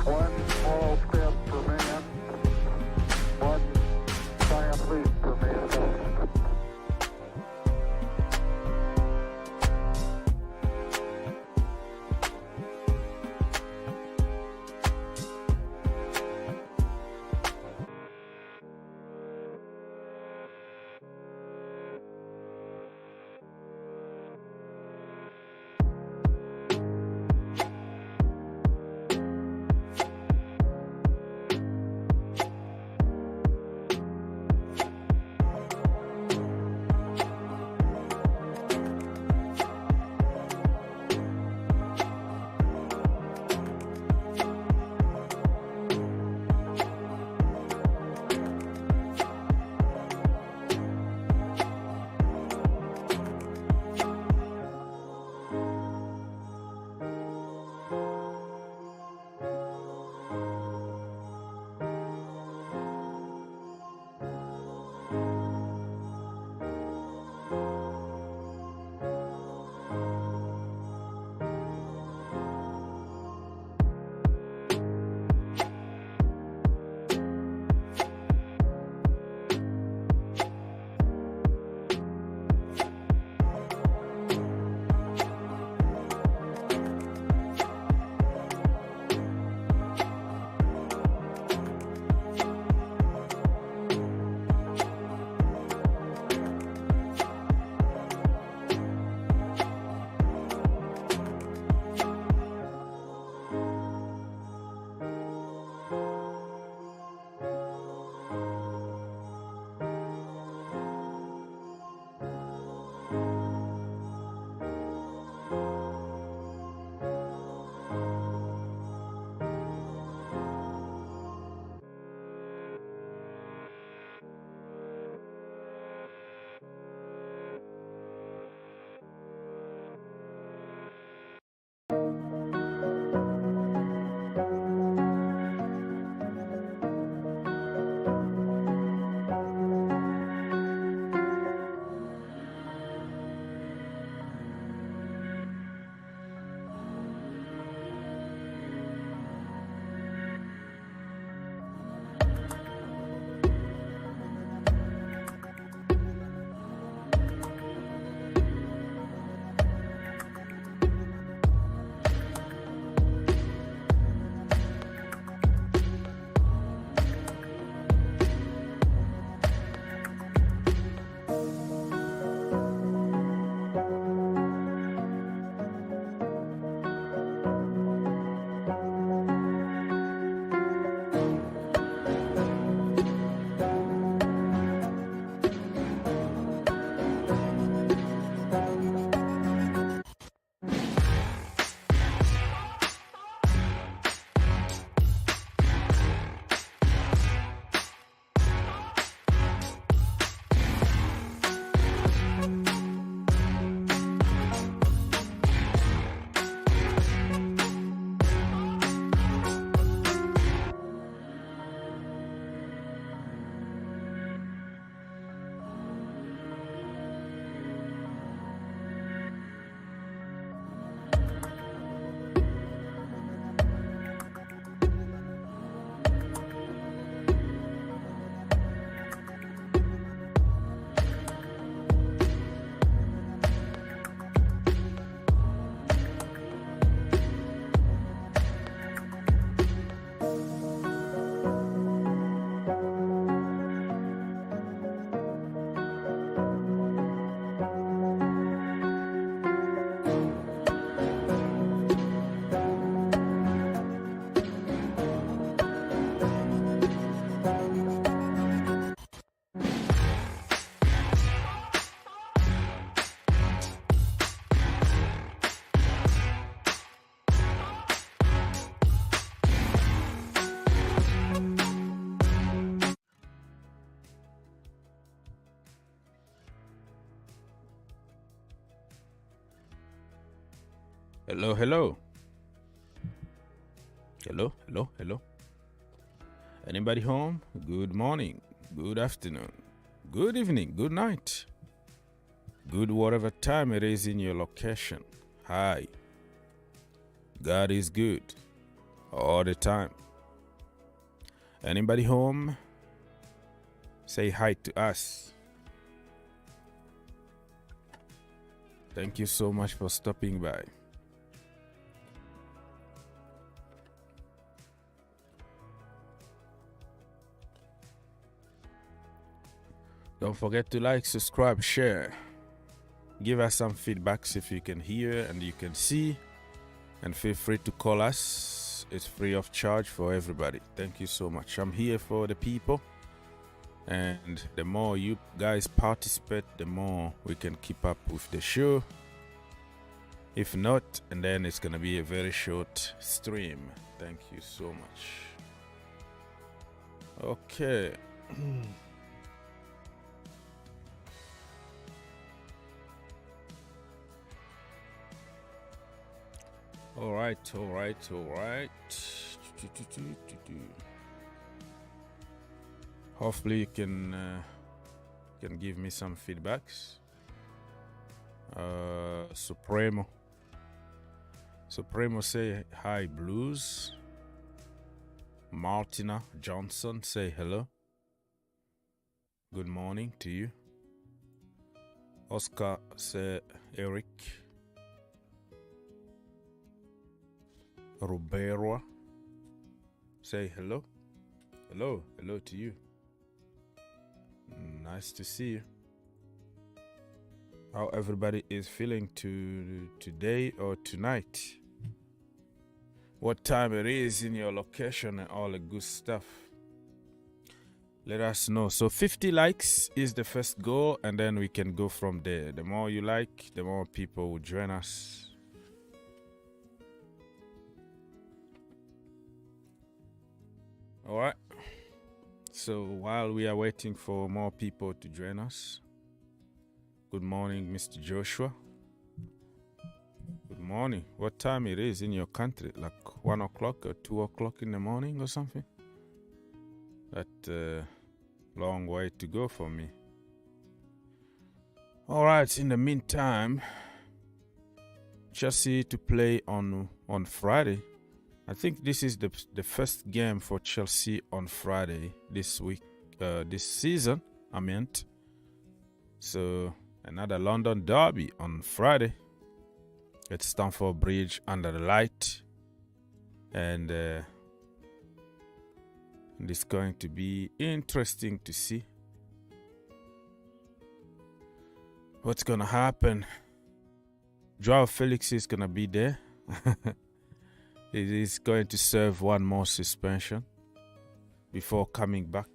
One small step for man, one giant leap for mankind. Hello, hello. Hello, hello, hello. Anybody home? Good morning, good afternoon, good evening, good night. Good whatever time it is in your location. Hi. God is good all the time. Anybody home? Say hi to us. Thank you so much for stopping by. Don't forget to like, subscribe, share. Give us some feedbacks if you can hear and you can see. And feel free to call us. It's free of charge for everybody. Thank you so much. I'm here for the people. And the more you guys participate, the more we can keep up with the show. If not, and then it's going to be a very short stream. Thank you so much. Okay. All right. Hopefully you can give me some feedbacks. Supremo say hi Blues. Martina Johnson say hello. Good morning to you. Oscar say Eric. Roberto say hello. Hello to you. Nice to see you. How everybody is feeling today or tonight. What time it is in your location and all the good stuff. Let us know. So 50 likes is the first goal, and then we can go from there. The more you like, the more people will join us. All right. So while we are waiting for more people to join us, good morning, Mr. Joshua. Good morning. What time it is in your country? Like 1 o'clock or 2 o'clock in the morning or something? That long way to go for me. All right. In the meantime, Chelsea to play on Friday. I think this is the first game for Chelsea on Friday this week, this season, I meant. So another London derby on Friday at Stamford Bridge under the light. And it's going to be interesting to see what's going to happen. Joao Felix is going to be there. It is going to serve one more suspension before coming back.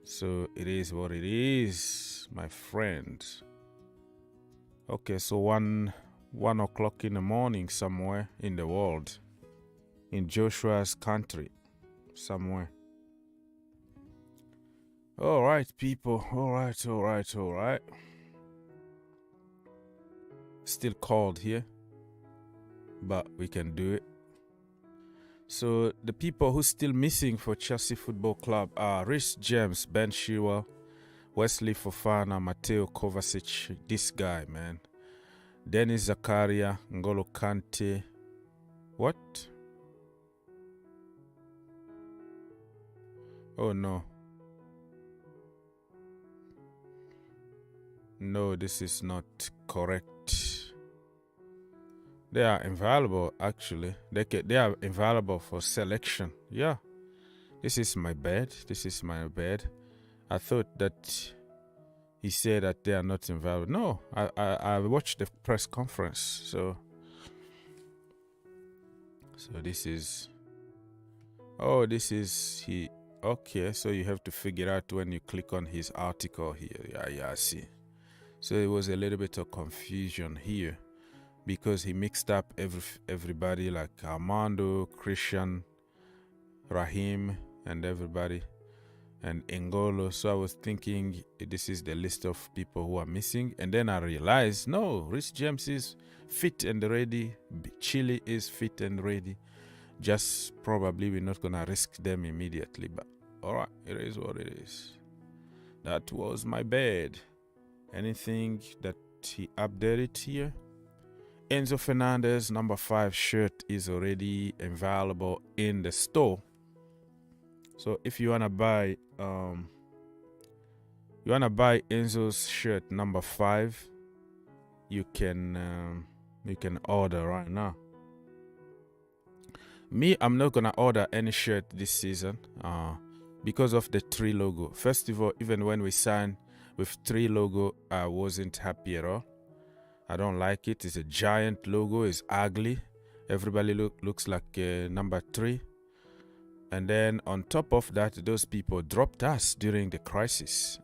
So it is what it is, my friend. Okay, so 1 o'clock in the morning somewhere in the world, in Joshua's country, somewhere. All right, people. All right. Still cold here, but we can do it. So the people who still missing for Chelsea Football Club are Reece James, Ben Chilwell, Wesley Fofana, Mateo Kovacic, this guy, man. Denis Zakaria, N'Golo Kante. What? Oh, no. No, this is not correct. They are invaluable, actually. They are invaluable for selection. Yeah. This is my bad. I thought that he said that they are not invaluable. No, I watched the press conference. So this is... Oh, this is... he. Okay, so you have to figure out when you click on his article here. Yeah, I see. So it was a little bit of confusion here, because he mixed up everybody like Armando, Christian, Raheem, and everybody, and N'Golo. So I was thinking this is the list of people who are missing, and then I realized, no, Reece James is fit and ready, Chile is fit and ready. Just probably we're not gonna risk them immediately, but alright, it is what it is. That was my bad. Anything that he updated here? Enzo Fernandez number 5 shirt is already available in the store. So if you wanna buy Enzo's shirt number 5, you can order right now. Me, I'm not gonna order any shirt this season because of the 3 logo. First of all, even when we signed with 3 logo, I wasn't happy at all. I don't like it. It's a giant logo. It's ugly. Everybody looks like number 3. And then on top of that, those people dropped us during the crisis.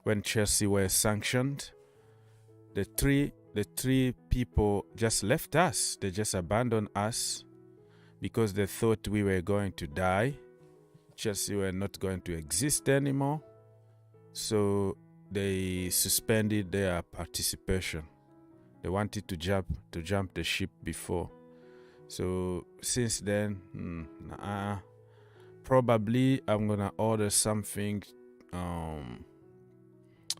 When Chelsea were sanctioned, the three people just left us. They just abandoned us because they thought we were going to die. Chelsea were not going to exist anymore. So they suspended their participation. They wanted to jump the ship before. So since then, probably I'm gonna order something,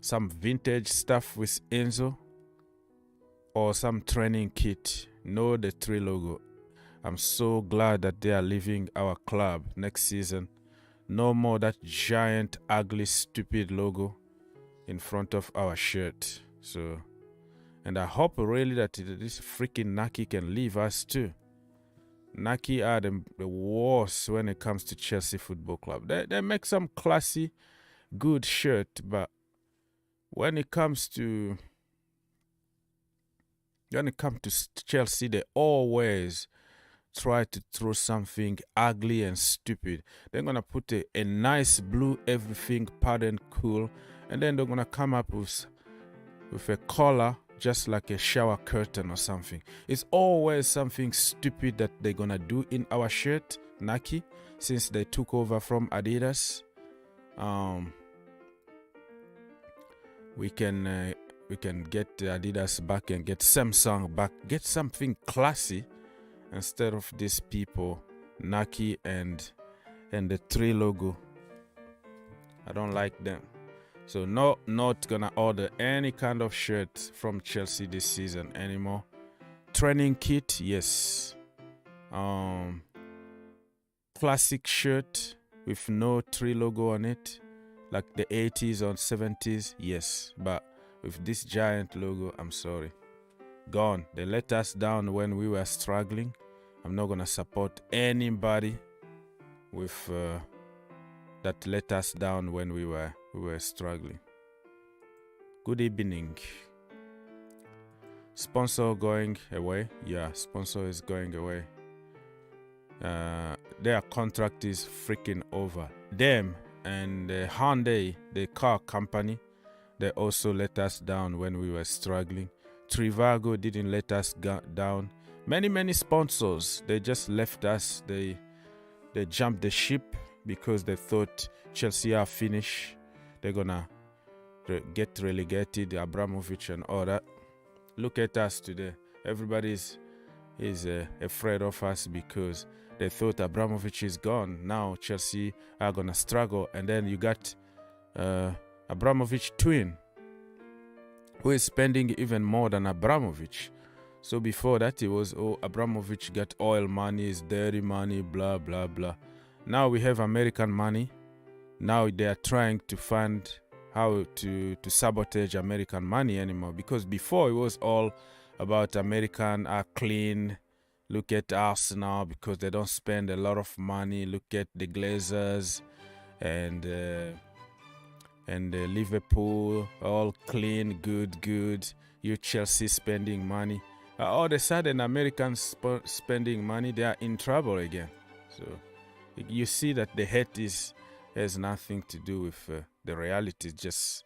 some vintage stuff with Enzo, or some training kit. No, the 3 logo. I'm so glad that they are leaving our club next season. No more that giant, ugly, stupid logo in front of our shirt. So, and I hope really that this freaking Nike can leave us too. Nike are the worst when it comes to Chelsea Football Club. They make some classy, good shirt, but when it comes to Chelsea, they always try to throw something ugly and stupid. They're gonna put a nice blue, everything patterned cool, and then they're gonna come up with a color just like a shower curtain or something. It's always something stupid that they're gonna do in our shirt, Nike, since they took over from Adidas. We can get Adidas back and get Samsung back. Get something classy instead of these people, Nike and the 3 logo. I don't like them. So not gonna order any kind of shirt from Chelsea this season anymore. Training kit, yes. Classic shirt with no 3 logo on it, like the 80s or 70s, yes. But with this giant logo, I'm sorry. Gone. They let us down when we were struggling. I'm not gonna support anybody with that let us down when we were struggling. Good evening. Sponsor going away. Yeah, sponsor is going away. Their contract is freaking over. Them and Hyundai, the car company, they also let us down when we were struggling. Trivago didn't let us down. Many sponsors, they just left us. They jumped the ship because they thought Chelsea are finished. They're gonna get relegated, Abramovic and all that. Look at us today. Everybody is afraid of us because they thought Abramovic is gone. Now Chelsea are gonna struggle, and then you got Abramovic twin, who is spending even more than Abramovic. So before that, it was, Abramovic got oil money, is dirty money, blah blah blah. Now we have American money. Now they are trying to find how to sabotage American money anymore, because before it was all about American are clean. Look at us now because they don't spend a lot of money. Look at the Glazers and Liverpool, all clean, good. You Chelsea spending money. All of a sudden, Americans spending money, they are in trouble again. So you see that the hate has nothing to do with the reality. Just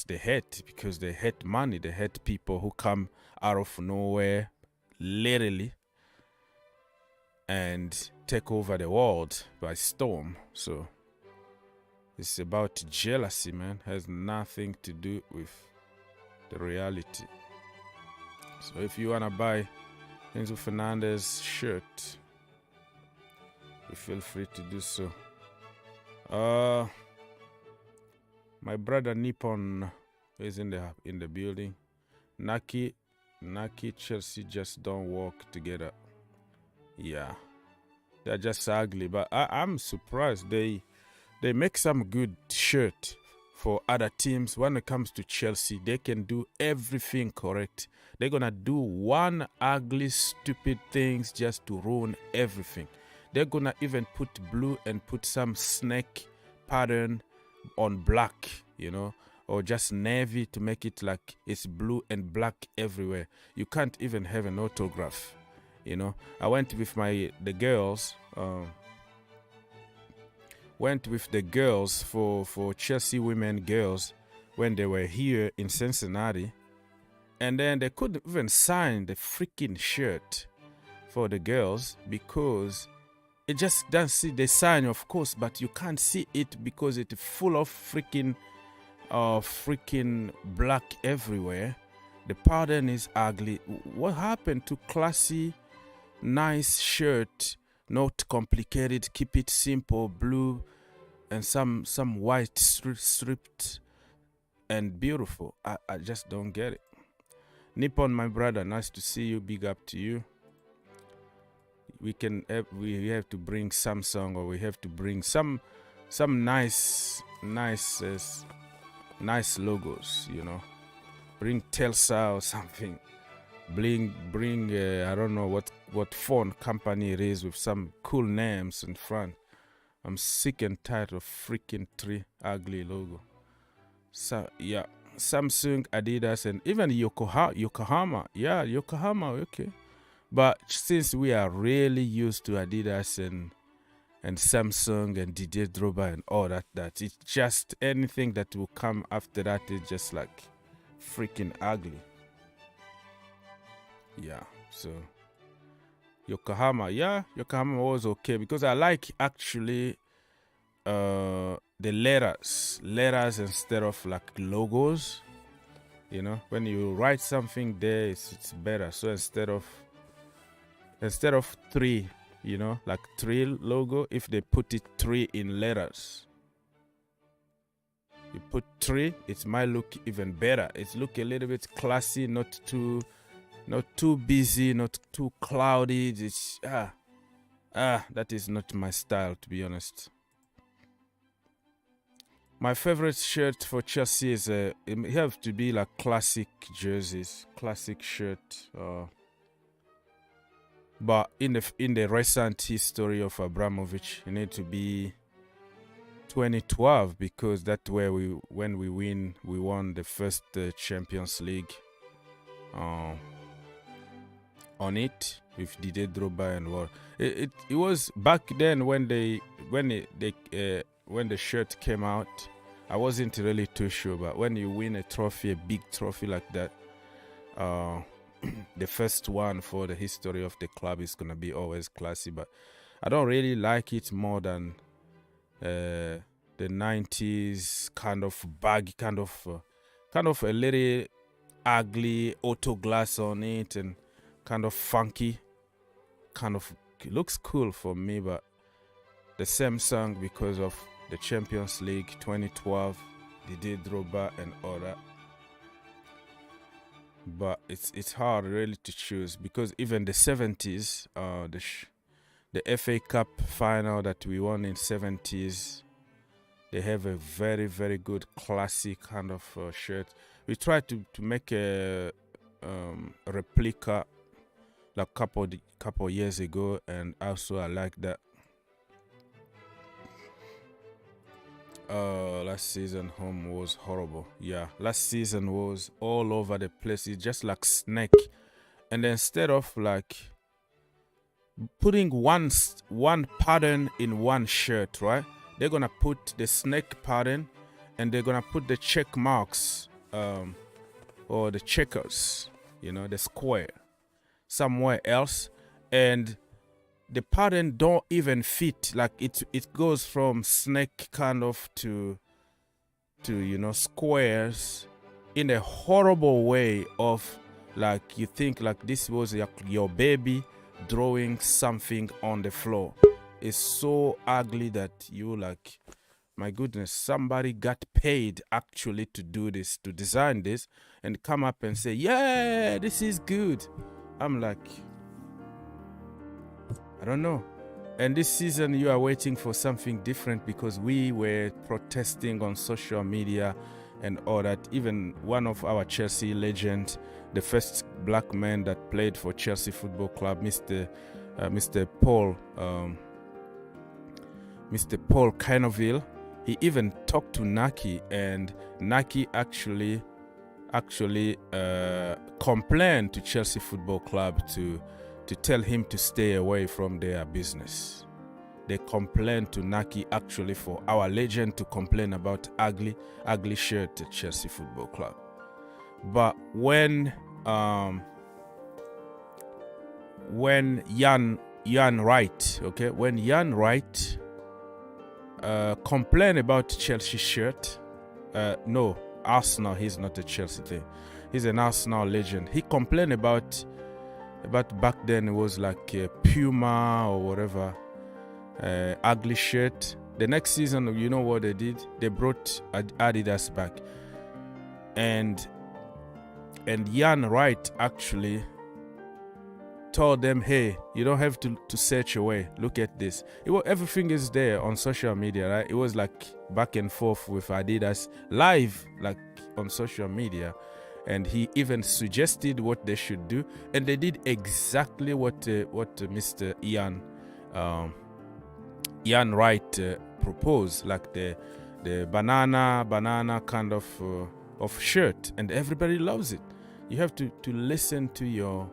the hate, because they hate money. They hate people who come out of nowhere, literally, and take over the world by storm. So it's about jealousy, man. Has nothing to do with the reality. So if you wanna buy Enzo Fernandez shirt, you feel free to do so. My brother Nippon is in the building. Naki Nike Chelsea just don't work together. Yeah, they're just ugly. But I'm surprised they make some good shirt for other teams. When it comes to Chelsea, they can do everything correct. They're gonna do one ugly, stupid things just to ruin everything. They're gonna even put blue and put some snake pattern on black, you know, or just navy to make it like it's blue and black everywhere. You can't even have an autograph, you know. I went with the girls. Went with the girls for Chelsea women girls when they were here in Cincinnati, and then they couldn't even sign the freaking shirt for the girls because it just doesn't see the sign, of course, but you can't see it because it's full of freaking black everywhere. The pattern is ugly. What happened to classy, nice shirt? Not complicated, keep it simple, blue and some white stripped and beautiful. I just don't get it. Nippon, my brother, nice to see you. Big up to you. We have to bring Samsung, or we have to bring some nice logos, you know. Bring Telsa or something. Bring I don't know what phone company it is with some cool names in front. I'm sick and tired of freaking three ugly logo. So yeah, Samsung, Adidas, and even Yokohama. Yeah, Yokohama, okay. But since we are really used to Adidas and Samsung and Didier Drogba and all that it's just anything that will come after that is just like freaking ugly. Yeah, so Yokohama was okay because I like actually the letters instead of like logos. You know, when you write something there, it's better. So instead of three, you know, like three logo, if they put it three in letters, you put three, it might look even better. It look a little bit classy, not too busy, not too cloudy. It's that is not my style, to be honest. My favorite shirt for Chelsea is it have to be like classic jerseys, classic shirt. But in the recent history of Abramovic, it need to be 2012 because that's where we won the first Champions League. On it with Didier Drogba and what it was back then when the shirt came out. I wasn't really too sure, but when you win a trophy, a big trophy like that, the first one for the history of the club is gonna be always classy. But I don't really like it more than the 90s kind of baggy, kind of a little ugly auto glass on it and kind of funky, it looks cool for me. But the Samsung, because of the Champions League 2012, Didier Drogba and all that. But it's hard really to choose because even the 70s, the FA Cup final that we won in 70s, they have a very, very good classic kind of shirt. We tried to make a replica like couple years ago, and also I like that. Last season home was horrible. Yeah, last season was all over the place. It's just like snake. And instead of like putting one pattern in one shirt, right? They're gonna put the snake pattern, and they're gonna put the check marks, or the checkers, you know, the square, somewhere else, and the pattern don't even fit. Like it goes from snake kind of to you know, squares in a horrible way of like you think like this was your baby drawing something on the floor. It's so ugly that you like, my goodness, somebody got paid actually to do this, to design this, and come up and say, yeah, this is good. I'm like, I don't know. And this season you are waiting for something different because we were protesting on social media and all that. Even one of our Chelsea legends, the first black man that played for Chelsea Football Club, Mr. Paul Canoville, he even talked to Naki, and Naki actually complained to Chelsea Football Club to tell him to stay away from their business. They complained to Naki actually for our legend to complain about ugly shirt at Chelsea Football Club. But when Jan Wright, complained about Chelsea shirt, no, Arsenal, he's not a Chelsea thing. He's an Arsenal legend. He complained about back then it was like Puma or whatever, ugly shirt. The next season, you know what they did? They brought Adidas back, and Jan Wright actually told them, hey, you don't have to search away. Look at this. Everything is there on social media, right? It was like back and forth with Adidas live, like on social media. And he even suggested what they should do, and they did exactly what Mr. Jan Wright proposed, like the banana kind of shirt, and everybody loves it. You have to listen to your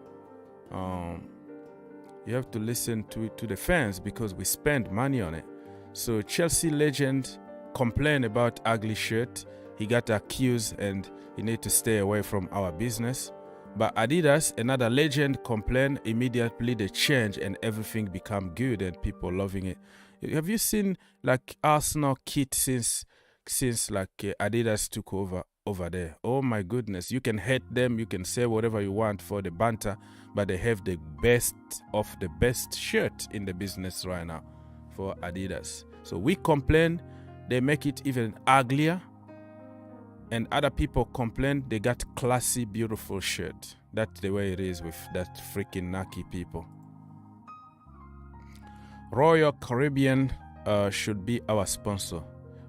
you have to listen to the fans because we spend money on it. So Chelsea legend complained about ugly shirt. He got accused and he need to stay away from our business. But Adidas, another legend, complained. Immediately they change and everything become good and people loving it. Have you seen like Arsenal kit since like Adidas took over there? Oh my goodness, you can hate them, you can say whatever you want for the banter, but they have the best of the best shirt in the business right now for Adidas. So we complain, they make it even uglier. And other people complain they got classy, beautiful shirt. That's the way it is with that freaking Nike people. Royal Caribbean should be our sponsor.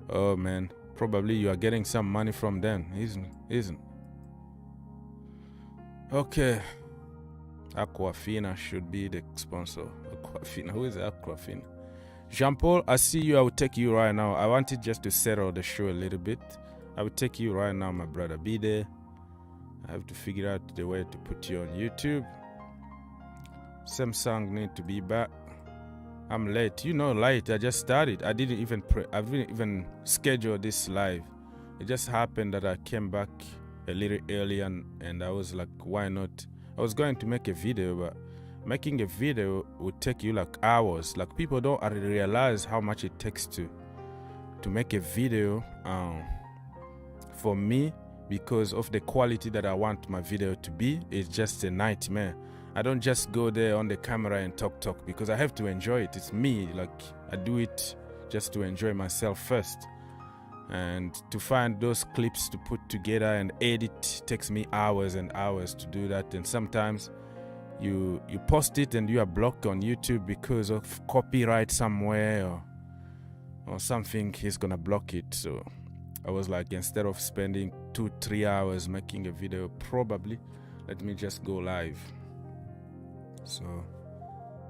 Oh man, probably you are getting some money from them, isn't? Okay. Aquafina should be the sponsor. Aquafina, who is Aquafina? Jean-Paul, I see you. I will take you right now. I wanted just to settle the show a little bit. I will take you right now, my brother. Be there. I have to figure out the way to put you on YouTube. Samsung need to be back. I'm late. You know, late. I just started. I didn't even schedule this live. It just happened that I came back a little early and I was like, why not? I was going to make a video, but making a video would take you like hours. Like people don't realize how much it takes to make a video. For me, because of the quality that I want my video to be, it's just a nightmare. I don't just go there on the camera and talk because I have to enjoy it. It's me, like I do it just to enjoy myself first. And to find those clips to put together and edit takes me hours and hours to do that. And sometimes you post it and you are blocked on YouTube because of copyright somewhere or something is gonna block it. So I was like, instead of spending 2-3 hours making a video, probably let me just go live. So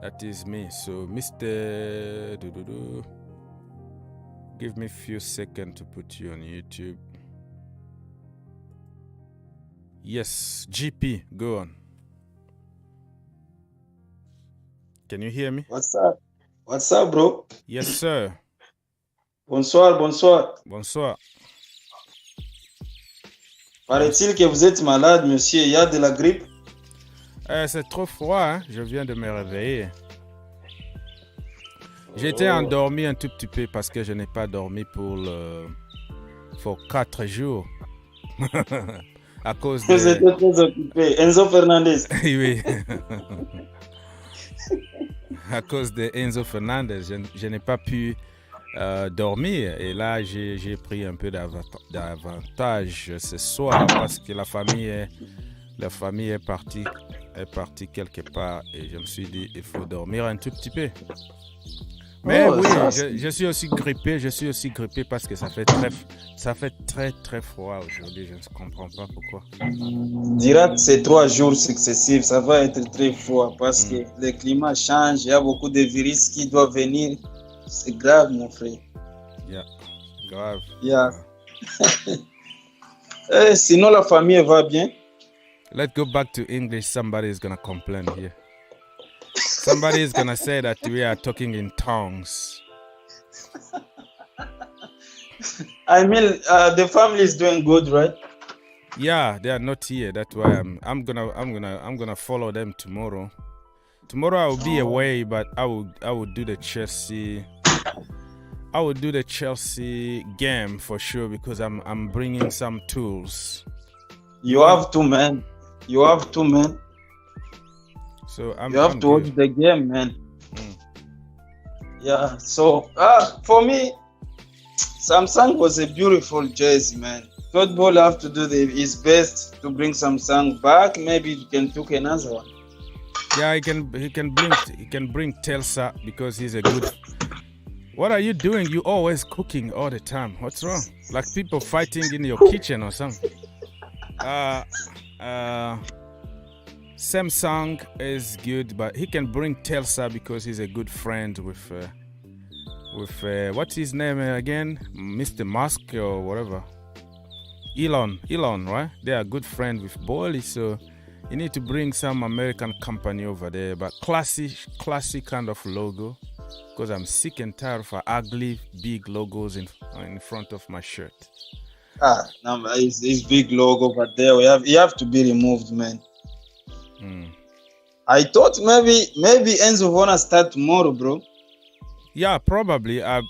that is me. So Mr. Give me a few seconds to put you on YouTube. Yes, GP, go on. Can you hear me? What's up? What's up, bro? Yes, sir. Bonsoir. Bonsoir. Paraît-il que vous êtes malade, monsieur? Il y a de la grippe? C'est trop froid, hein? Je viens de me réveiller. J'ai été endormi un tout petit peu parce que je n'ai pas dormi pour 4 jours. À cause de... Vous étiez très occupé. Enzo Fernandez. Oui. À cause de Enzo Fernandez, je n'ai pas pu dormir. Et là, j'ai pris un peu d'avantage ce soir parce que la famille est partie quelque part et je me suis dit il faut dormir un tout petit peu. Mais oui, je suis aussi grippé parce que ça fait très très froid aujourd'hui. Je ne comprends pas pourquoi. Dira que ces 3 jours successifs, ça va être très froid parce que le climat change. Il y a beaucoup de virus qui doivent venir. C'est grave, mon frère. Yeah, grave. Yeah. Sinon, la famille va bien. Let's go back to English. Somebody is gonna complain here. Somebody is gonna say that we are talking in tongues. I mean, the family is doing good, right? Yeah, they are not here. That's why I'm gonna follow them tomorrow. Tomorrow I will be away, but I will do the Chelsea. I will do the Chelsea game for sure because I'm bringing some tools. You have to, man. You have to, man. So you have to watch the game, man. Yeah. So for me, Samsung was a beautiful jersey, man. Football have to do his best to bring Samsung back. Maybe he can take another one. Yeah, he can bring Telsa because he's a good. What are you doing? You always cooking all the time. What's wrong? Like people fighting in your kitchen or something. Samsung is good, but he can bring Telsa because he's a good friend with what's his name again? Mr. Musk or whatever. Elon, right? They are good friends with Bolly, so you need to bring some American company over there, but classic kind of logo, because I'm sick and tired of ugly big logos in front of my shirt. No, it's big logo, but there you have to be removed, man. I thought maybe Enzo wanna start tomorrow, bro. Yeah, probably. I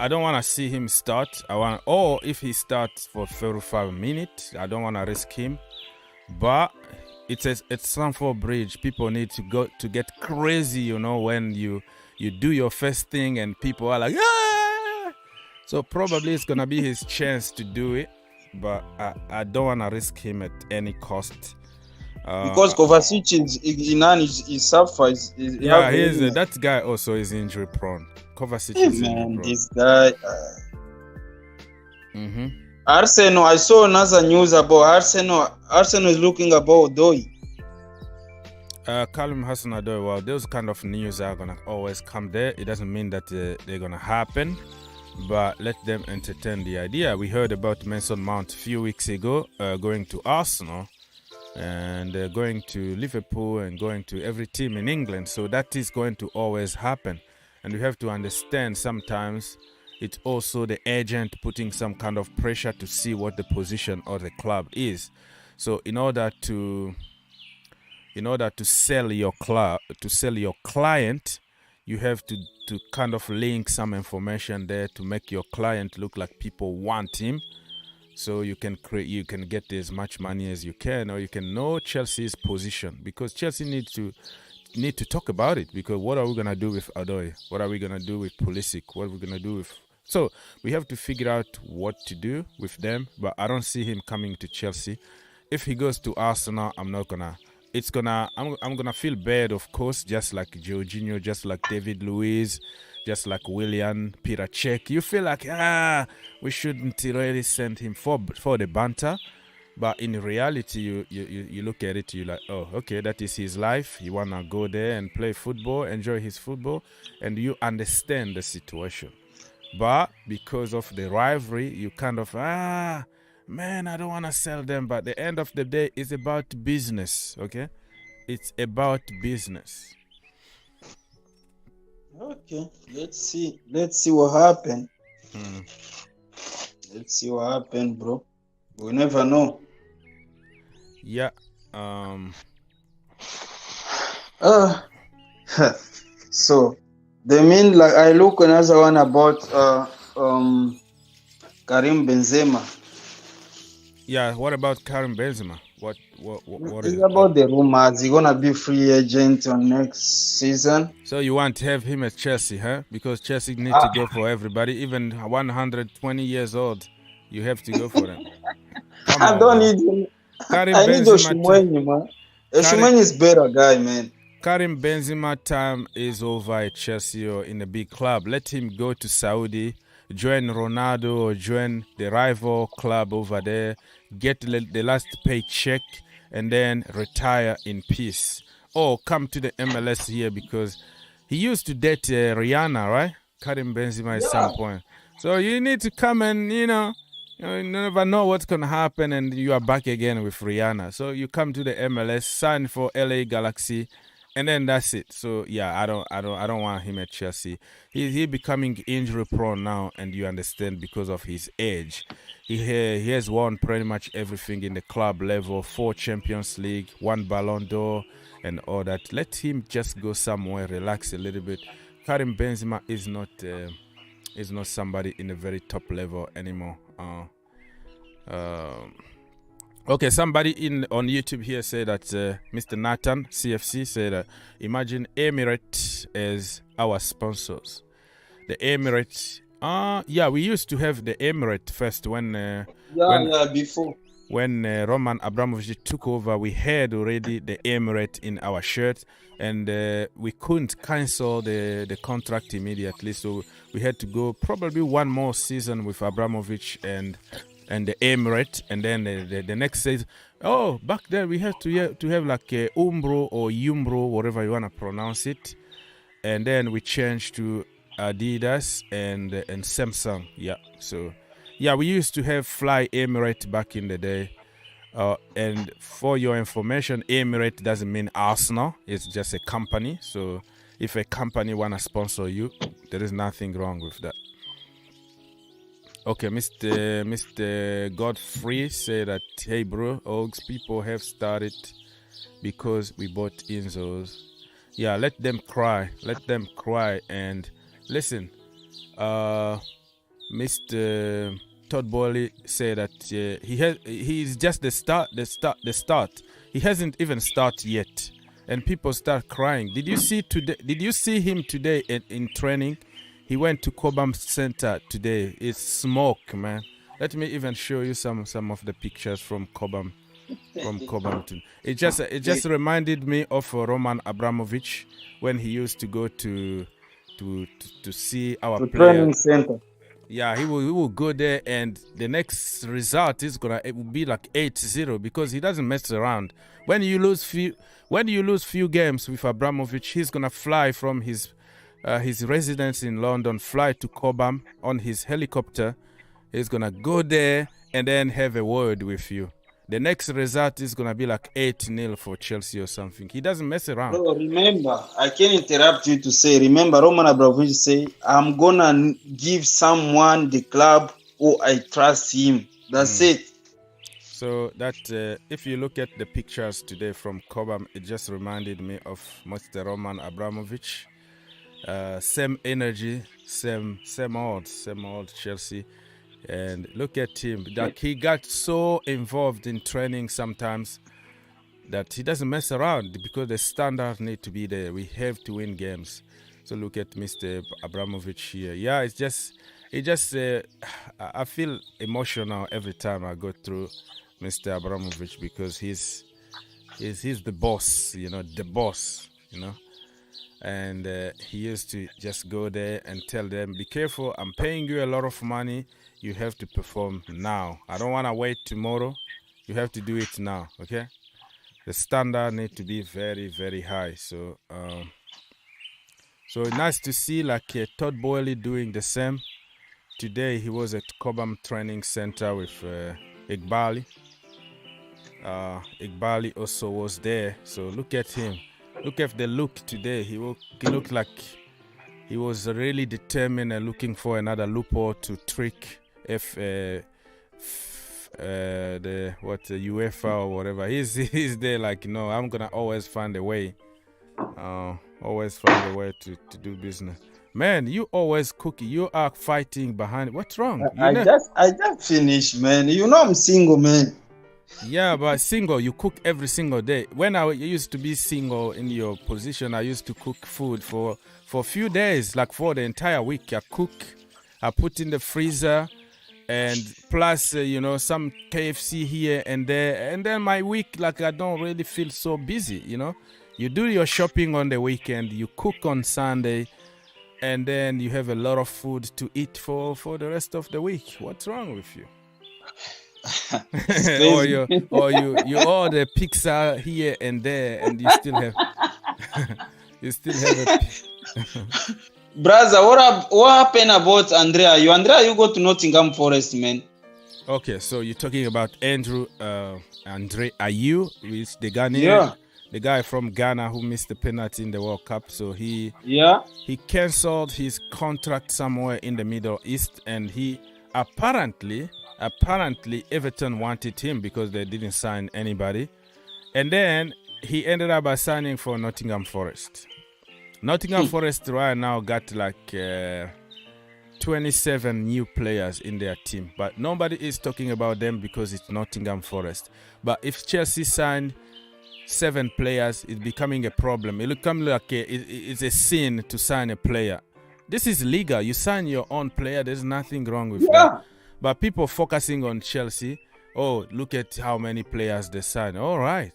don't want to see him start. Or if he starts for 35 minutes, I don't want to risk him. But it's Stamford Bridge. People need to get crazy, when you do your first thing and people are like, ah! So probably it's gonna be his chance to do it. But I don't want to risk him at any cost. Because Kovacic is suffers. Yeah, that guy also is injury prone. Kovacic is injury prone. This guy. Arsenal. I saw another news about Arsenal. Arsenal is looking about Odoi. Callum Hudson-Odoi. Well, those kind of news are gonna always come there. It doesn't mean that they're gonna happen, but let them entertain the idea. We heard about Mason Mount a few weeks ago going to Arsenal. And going to Liverpool and going to every team in England. So that is going to always happen. And we have to understand sometimes it's also the agent putting some kind of pressure to see what the position of the club is. So in order to sell your client, you have to kind of link some information there to make your client look like people want him. So you can get as much money as you can, or you can know Chelsea's position, because Chelsea need to talk about it. Because what are we gonna do with Odoi? What are we gonna do with Pulisic? What are we gonna do with? So we have to figure out what to do with them. But I don't see him coming to Chelsea. If he goes to Arsenal, I'm gonna feel bad, of course, just like Jorginho, just like David Luiz, just like William Piracek. You feel like, we shouldn't really send him for the banter. But in reality, you look at it, you're like, oh, okay, that is his life. You want to go there and play football, enjoy his football, and you understand the situation. But because of the rivalry, you kind of, man, I don't want to sell them. But at the end of the day, it's about business, okay? It's about business. Okay, let's see what happened. Let's see what happened, bro. We never know. Yeah. So they mean, like, I look another one about Karim Benzema. Yeah, what about Karim Benzema? What It's is about the rumors. He's gonna be free agent on next season. So you want to have him at Chelsea, huh? Because Chelsea need to go for everybody, even 120 years old. You have to go for them. Come I on, don't man. need him. Karim I need Benzema Oshimweni, man. Oshimweni is better guy, man. Karim Benzema time is over at Chelsea or in a big club. Let him go to Saudi, join Ronaldo or join the rival club over there, get the last paycheck, and then retire in peace. Or come to the MLS here because he used to date Rihanna, right? Karim Benzema at some point. So you need to come and, you never know what's going to happen and you are back again with Rihanna. So you come to the MLS, sign for LA Galaxy, and then that's it. So yeah, I don't want him at Chelsea. He becoming injury prone now, and you understand because of his age. He has won pretty much everything in the club level, 4 Champions League, 1 Ballon d'Or, and all that. Let him just go somewhere, relax a little bit. Karim Benzema is not somebody in a very top level anymore. Okay, somebody on YouTube here said that Mr. Nathan CFC said that imagine Emirates as our sponsors. The Emirates, yeah, we used to have the Emirates first before. When Roman Abramovic took over, we had already the Emirates in our shirt, and we couldn't cancel the contract immediately, so we had to go probably one more season with Abramovic and the Emirates, and then the next season. Oh, back then we had to have like a Umbro or Umbro, whatever you want to pronounce it, and then we changed to Adidas and Samsung. Yeah, so yeah, we used to have Fly Emirates back in the day. And for your information, Emirates doesn't mean Arsenal. It's just a company. So if a company want to sponsor you, there is nothing wrong with that. Okay, Mr. Godfrey said that, hey bro, Oaks people have started because we bought Enzo's. Yeah, let them cry. Let them cry. And listen, Mr. Todd Boehly said that he's just the start. He hasn't even started yet, and people start crying. Did you see him today in training? He went to Cobham Center today. It's smoke, man. Let me even show you some of the pictures from Cobham. It just reminded me of Roman Abramovich when he used to go to see our players. Training center. Yeah, he will go there, and the next result it will be like 8-0 because he doesn't mess around. When you lose few games with Abramovich, he's gonna fly from his residence in London, fly to Cobham on his helicopter. He's gonna go there and then have a word with you. The next result is gonna be like 8-0 for Chelsea or something. He doesn't mess around. Bro, remember, I can interrupt you to say, remember Roman Abramovich say, I'm gonna give someone the club who I trust him. That's it. So that if you look at the pictures today from Cobham, it just reminded me of Mr. Roman Abramovich. Same energy, same old Chelsea. And look at him, that he got so involved in training sometimes that he doesn't mess around because the standard need to be there. We have to win games. So look at Mr. Abramovich here. Yeah, I feel emotional every time I go through Mr. Abramovich because he's the boss, the boss, And he used to just go there and tell them, be careful, I'm paying you a lot of money. You have to perform now. I don't want to wait tomorrow. You have to do it now, okay? The standard need to be very, very high. So nice to see Todd Boehly doing the same. Today he was at Cobham Training Center with Igbali. Igbali also was there. So look at him. Look at the look today. He looked like he was really determined and looking for another loophole to trick the UEFA or whatever. He's there no, I'm gonna always find a way. Always find a way to do business. Man, you always cookie. You are fighting behind. What's wrong? I just finished, man. I'm single, man. Yeah, but single, you cook every single day. When I used to be single in your position, I used to cook food for a few days, like for the entire week. I cook, I put in the freezer, and plus, some KFC here and there. And then my week, like I don't really feel so busy, You do your shopping on the weekend, you cook on Sunday, and then you have a lot of food to eat for the rest of the week. What's wrong with you? or you order pizza here and there, and you still have Brother, what happened about Andrea? You go to Nottingham Forest, man. Okay, so you're talking about Andre Ayew, with the Ghanaian, the guy from Ghana who missed the penalty in the World Cup. So he cancelled his contract somewhere in the Middle East, and he apparently Everton wanted him because they didn't sign anybody, and then he ended up by signing for Nottingham Forest. Nottingham Forest right now got like 27 new players in their team, but nobody is talking about them because it's Nottingham Forest. But if Chelsea signed 7 players, it's becoming a problem. It will come like it's a sin to sign a player. This is legal. You sign your own player. There's nothing wrong with that. But people focusing on Chelsea, look at how many players they sign. All right.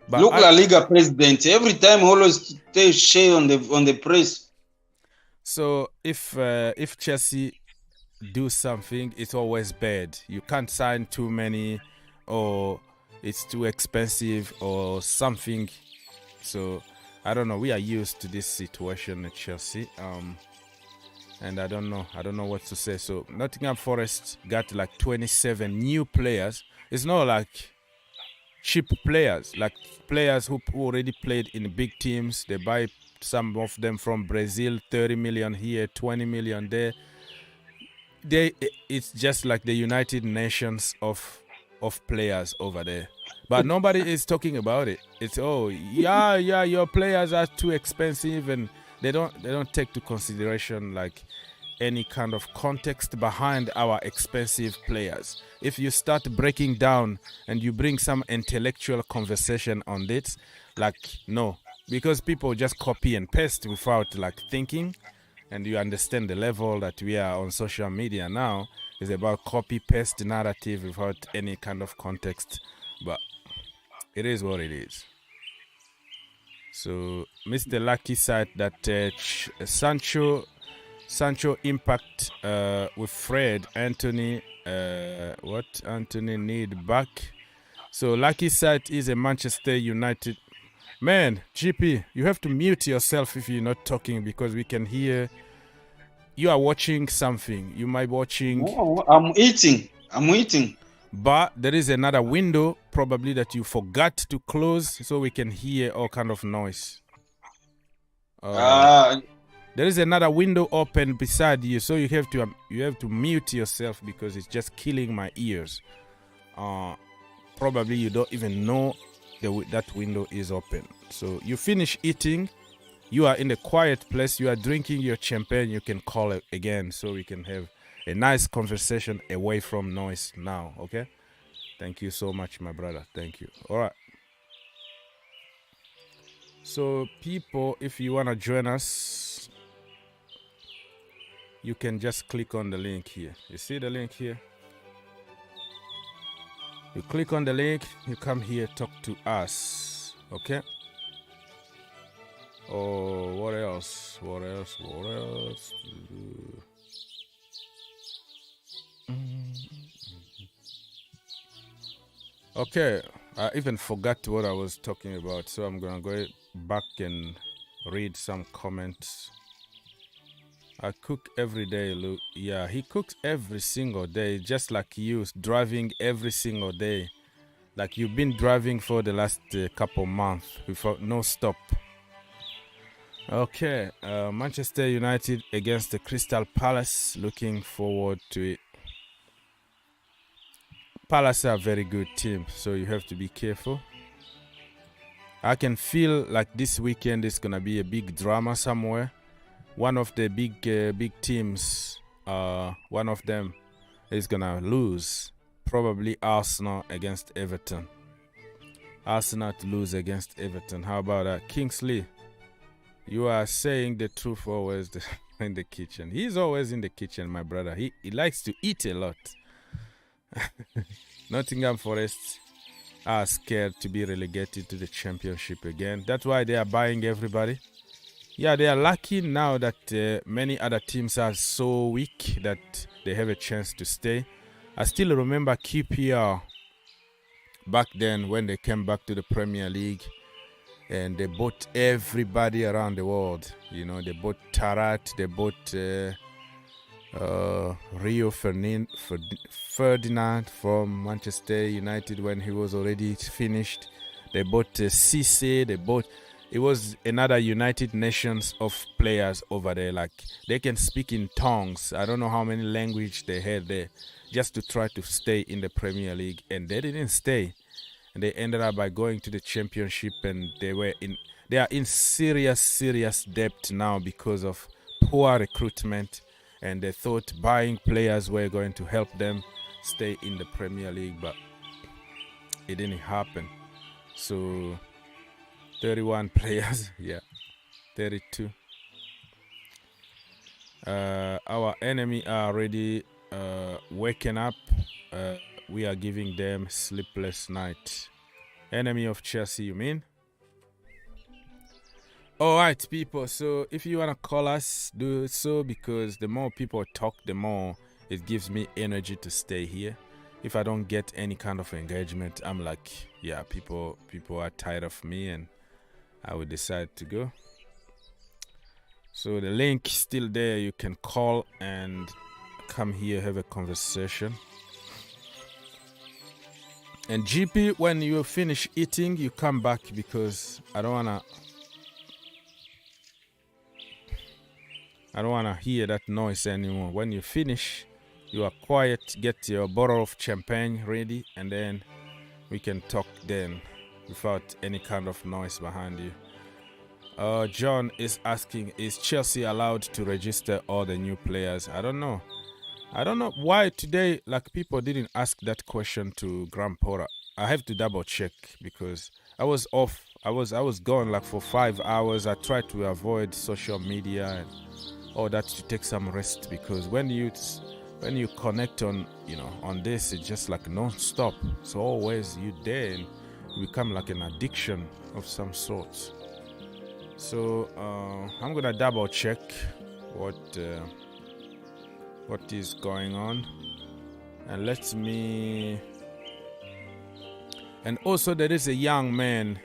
But look, La Liga president. Every time always stay shade on the press. So if Chelsea do something, it's always bad. You can't sign too many, or it's too expensive or something. So I don't know. We are used to this situation at Chelsea. And I don't know what to say. So Nottingham Forest got like 27 new players. It's not like cheap players, like players who already played in big teams. They buy some of them from Brazil, 30 million here, 20 million there. It's just like the United Nations of players over there. But nobody is talking about it. It's your players are too expensive, and they don't take to consideration like any kind of context behind our expensive players. If you start breaking down and you bring some intellectual conversation on this, like no, because people just copy and paste without like thinking, and you understand the level that we are on social media now is about copy paste narrative without any kind of context. But it is what it is. So Mr. Lucky said that Sancho impact with Fred, Anthony need back. So Lucky said is a Manchester United man. GP, you have to mute yourself if you're not talking, because we can hear you are watching something. You might be watching. Oh, I'm eating. But there is another window probably that you forgot to close, so we can hear all kind of noise. There is another window open beside you, so you have to mute yourself because it's just killing my ears. Probably you don't even know that window is open. So you finish eating, you are in a quiet place, you are drinking your champagne, you can call it again, so we can have a nice conversation away from noise now, okay? Thank you so much, my brother. Thank you. All right. So, people, if you want to join us, you can just click on the link here. You see the link here? You click on the link, you come here, talk to us, okay? Oh, what else? Okay, I even forgot what I was talking about, so I'm gonna go back and read some comments. I cook every day, Luke. Yeah, he cooks every single day, just like you, driving every single day. Like you've been driving for the last couple months without no stop. Okay, Manchester United against the Crystal Palace. Looking forward to it. Palace are a very good team, so you have to be careful. I can feel like this weekend is gonna be a big drama somewhere. One of the big teams, one of them is gonna lose. probably Arsenal against Everton. Arsenal to lose against Everton. How about that? Kingsley, you are saying the truth always in the kitchen. He's always in the kitchen, my brother. He likes to eat a lot. Nottingham Forest are scared to be relegated to the championship again. That's why they are buying everybody. Yeah, they are lucky now that many other teams are so weak that they have a chance to stay. I still remember QPR back then when they came back to the Premier League and they bought everybody around the world. You know, they bought Terrace, they bought Rio Ferdinand from Manchester United when he was already finished. They bought Cisse, they bought... It was another United Nations of players over there. Like, they can speak in tongues. I don't know how many language they had there just to try to stay in the Premier League. And they didn't stay. And they ended up by going to the championship. And they are in serious debt now because of poor recruitment. And they thought buying players were going to help them stay in the Premier League. But it didn't happen. So... 31 players, yeah, 32. Our enemy are already waking up. We are giving them sleepless night. Enemy of Chelsea, you mean? All right, people. So if you want to call us, do so, because the more people talk, the more it gives me energy to stay here. If I don't get any kind of engagement, I'm like, yeah, people are tired of me and I will decide to go. So the link is still there. You can call and come here, have a conversation. And GP, when you finish eating, you come back, because I don't wanna hear that noise anymore. When you finish, you are quiet, get your bottle of champagne ready, and then we can talk then, without any kind of noise behind you. John is asking, is Chelsea allowed to register all the new players? I don't know why today, like, people didn't ask that question to Grandpora. I have to double check, because I was off. I was gone like for 5 hours. I tried to avoid social media and all that to take some rest, because when you connect on, you know, on this, it's just like non-stop. So always you there, and you become like an addiction of some sort. So I'm gonna double check what is going on, and and also there is a young man,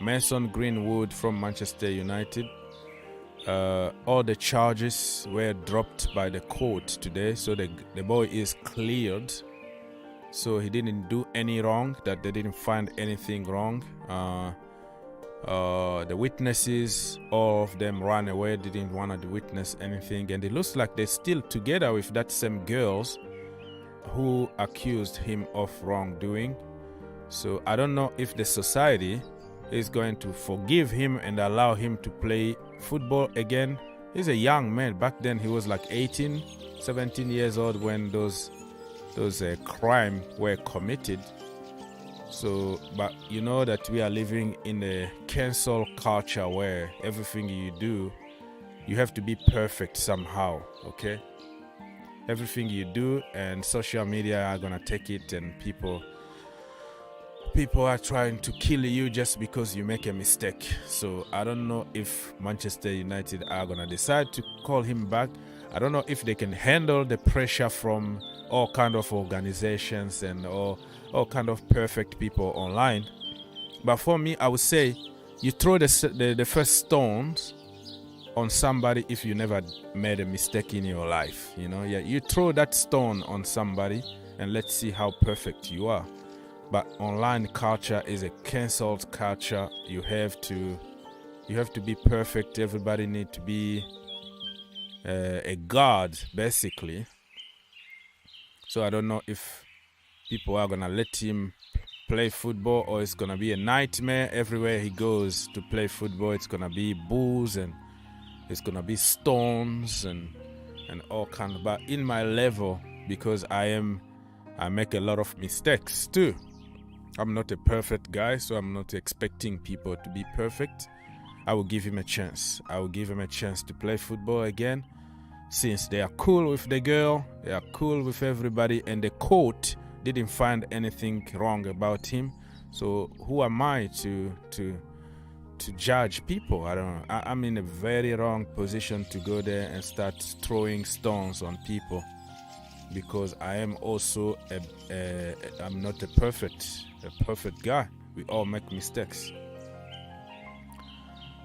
Mason Greenwood from Manchester United. All the charges were dropped by the court today, so the boy is cleared. So he didn't do any wrong, that they didn't find anything wrong. The witnesses, all of them ran away, didn't want to witness anything, and it looks like they're still together with that same girls who accused him of wrongdoing. So I don't know if the society is going to forgive him and allow him to play football again. He's a young man. Back then he was like 18, 17 years old when those crimes were committed. So, but you know that we are living in a cancel culture where everything you do, you have to be perfect somehow, okay? Everything you do, and social media are gonna take it, and people are trying to kill you just because you make a mistake. So I don't know if Manchester United are gonna decide to call him back. I don't know if they can handle the pressure from all kind of organizations and all kind of perfect people online. But for me, I would say you throw the first stones on somebody if you never made a mistake in your life. You know, yeah, you throw that stone on somebody and let's see how perfect you are. But online culture is a cancelled culture. You have to be perfect. Everybody need to be a god, basically. So I don't know if people are gonna let him play football, or it's gonna be a nightmare everywhere he goes to play football. It's gonna be booze and it's gonna be stones and all kind of. But in my level, because I make a lot of mistakes too. I'm not a perfect guy, so I'm not expecting people to be perfect. I will give him a chance. I will give him a chance to play football again, since they are cool with the girl, they are cool with everybody, and the court didn't find anything wrong about him. So who am I to judge people? I don't know. I'm in a very wrong position to go there and start throwing stones on people, because I am also I'm not a perfect guy. We all make mistakes.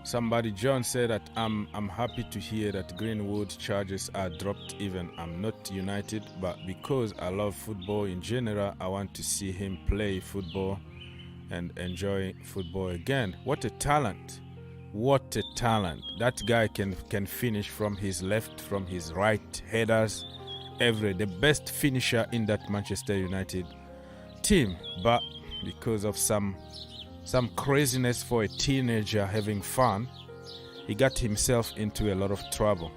Somebody, John, said that I'm happy to hear that Greenwood charges are dropped. Even I'm not United, but because I love football in general, I want to see him play football and enjoy football again. What a talent! What a talent! That guy can finish from his left, from his right, headers, the best finisher in that Manchester United team. But because of some craziness for a teenager having fun, he got himself into a lot of trouble.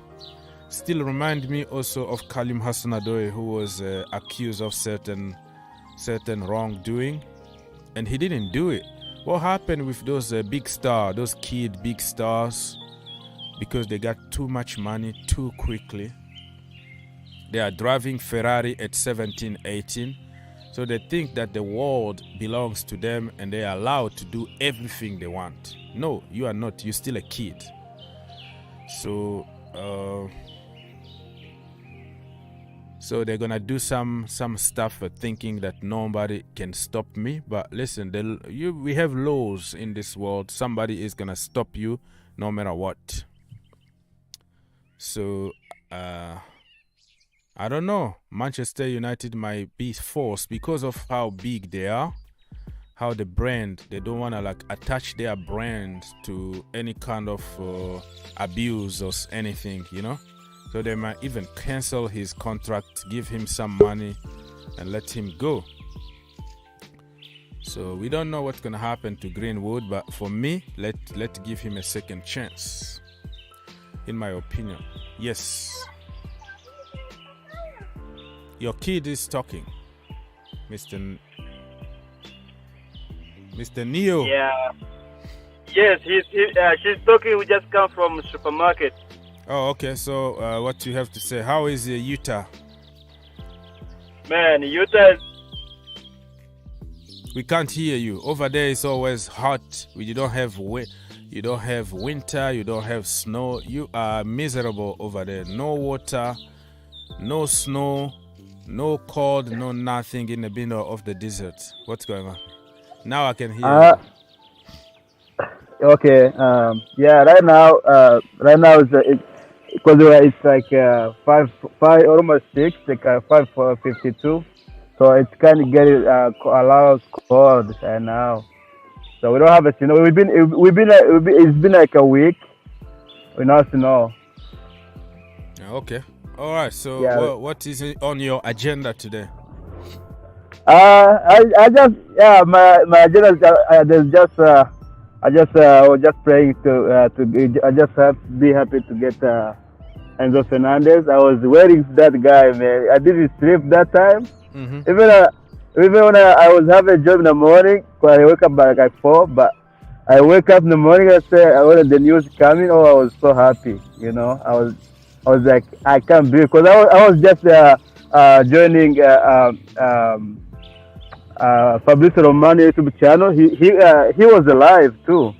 Still remind me also of Kalim Hassan-Odoi, who was accused of certain wrongdoing, and he didn't do it. What happened with those big stars, those big stars? Because they got too much money too quickly. They are driving Ferrari at 17, 18. So they think that the world belongs to them and they are allowed to do everything they want. No, you are not. You're still a kid. So they're gonna do some stuff thinking that nobody can stop me. But listen, we have laws in this world. Somebody is gonna stop you no matter what. So I don't know. Manchester United might be forced because of how big they are, how the brand, they don't want to attach their brand to any kind of abuse or anything, So they might even cancel his contract, give him some money and let him go. So we don't know what's going to happen to Greenwood, but for me, let's give him a second chance, in my opinion. Yes. Your kid is talking, Mr. Neo. Yeah. Yes, she's talking. We just come from supermarket. Oh, okay. So, what do you have to say? How is Utah? Man, Utah. We can't hear you. Over there, it's always hot. You don't have winter. You don't have snow. You are miserable over there. No water, no snow. No cold, no nothing in the middle of the desert. What's going on? Now I can hear you. Okay. Yeah. Right now it's like 5, almost 6, like 5:52. So it's kind of getting a lot of cold right now. So we don't have a snow. It's been like a week without snow. Okay. All right. So yeah. what is on your agenda today? My agenda is I was just praying I just have to be happy to get Enzo Fernandez. I was waiting for that guy, man. I didn't sleep that time. Mm-hmm. Even when I was having a job in the morning, because I wake up by like 4, but I wake up in the morning, I say when the news coming, I was so happy, I was like, I can't believe, because I was just joining Fabrizio Romano YouTube channel. He was alive too.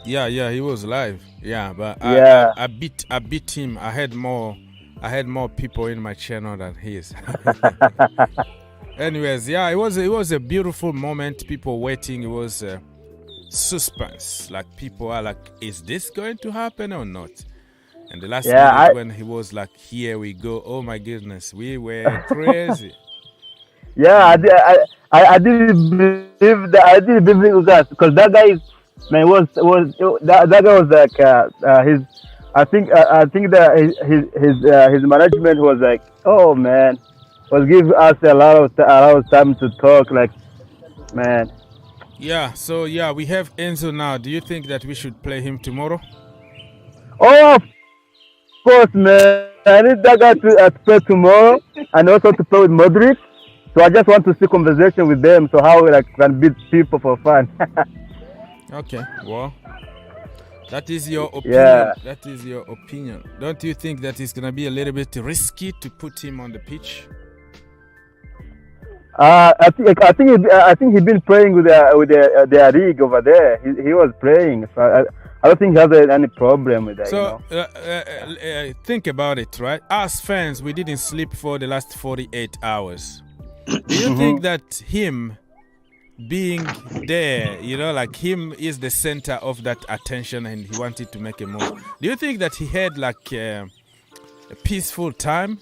Yeah, he was live. Yeah, but I beat him. I had more people in my channel than his. Anyways, yeah, it was a beautiful moment. People waiting. It was suspense. Like people are like, is this going to happen or not? And the last minute when he was like, here we go. Oh my goodness, we were crazy. Yeah, I didn't believe that. I didn't believe that because that guy that guy was like his. I think that his management was like, oh man, was giving us a lot of time to talk. Like, man. Yeah. So yeah, we have Enzo now. Do you think that we should play him tomorrow? Oh, of course, man. I need that guy to play tomorrow and also to play with Mudryk. So I just want to see conversation with them. So how we can beat people for fun. Okay, well, that is your opinion. Yeah. That is your opinion. Don't you think that it's gonna be a little bit risky to put him on the pitch? I think he's been playing with their league over there. He was playing, so I don't think he has any problem with that. So think about it, right? As fans, we didn't sleep for the last 48 hours. Do you think that him being there, like him is the center of that attention and he wanted to make a move? Do you think that he had like a peaceful time?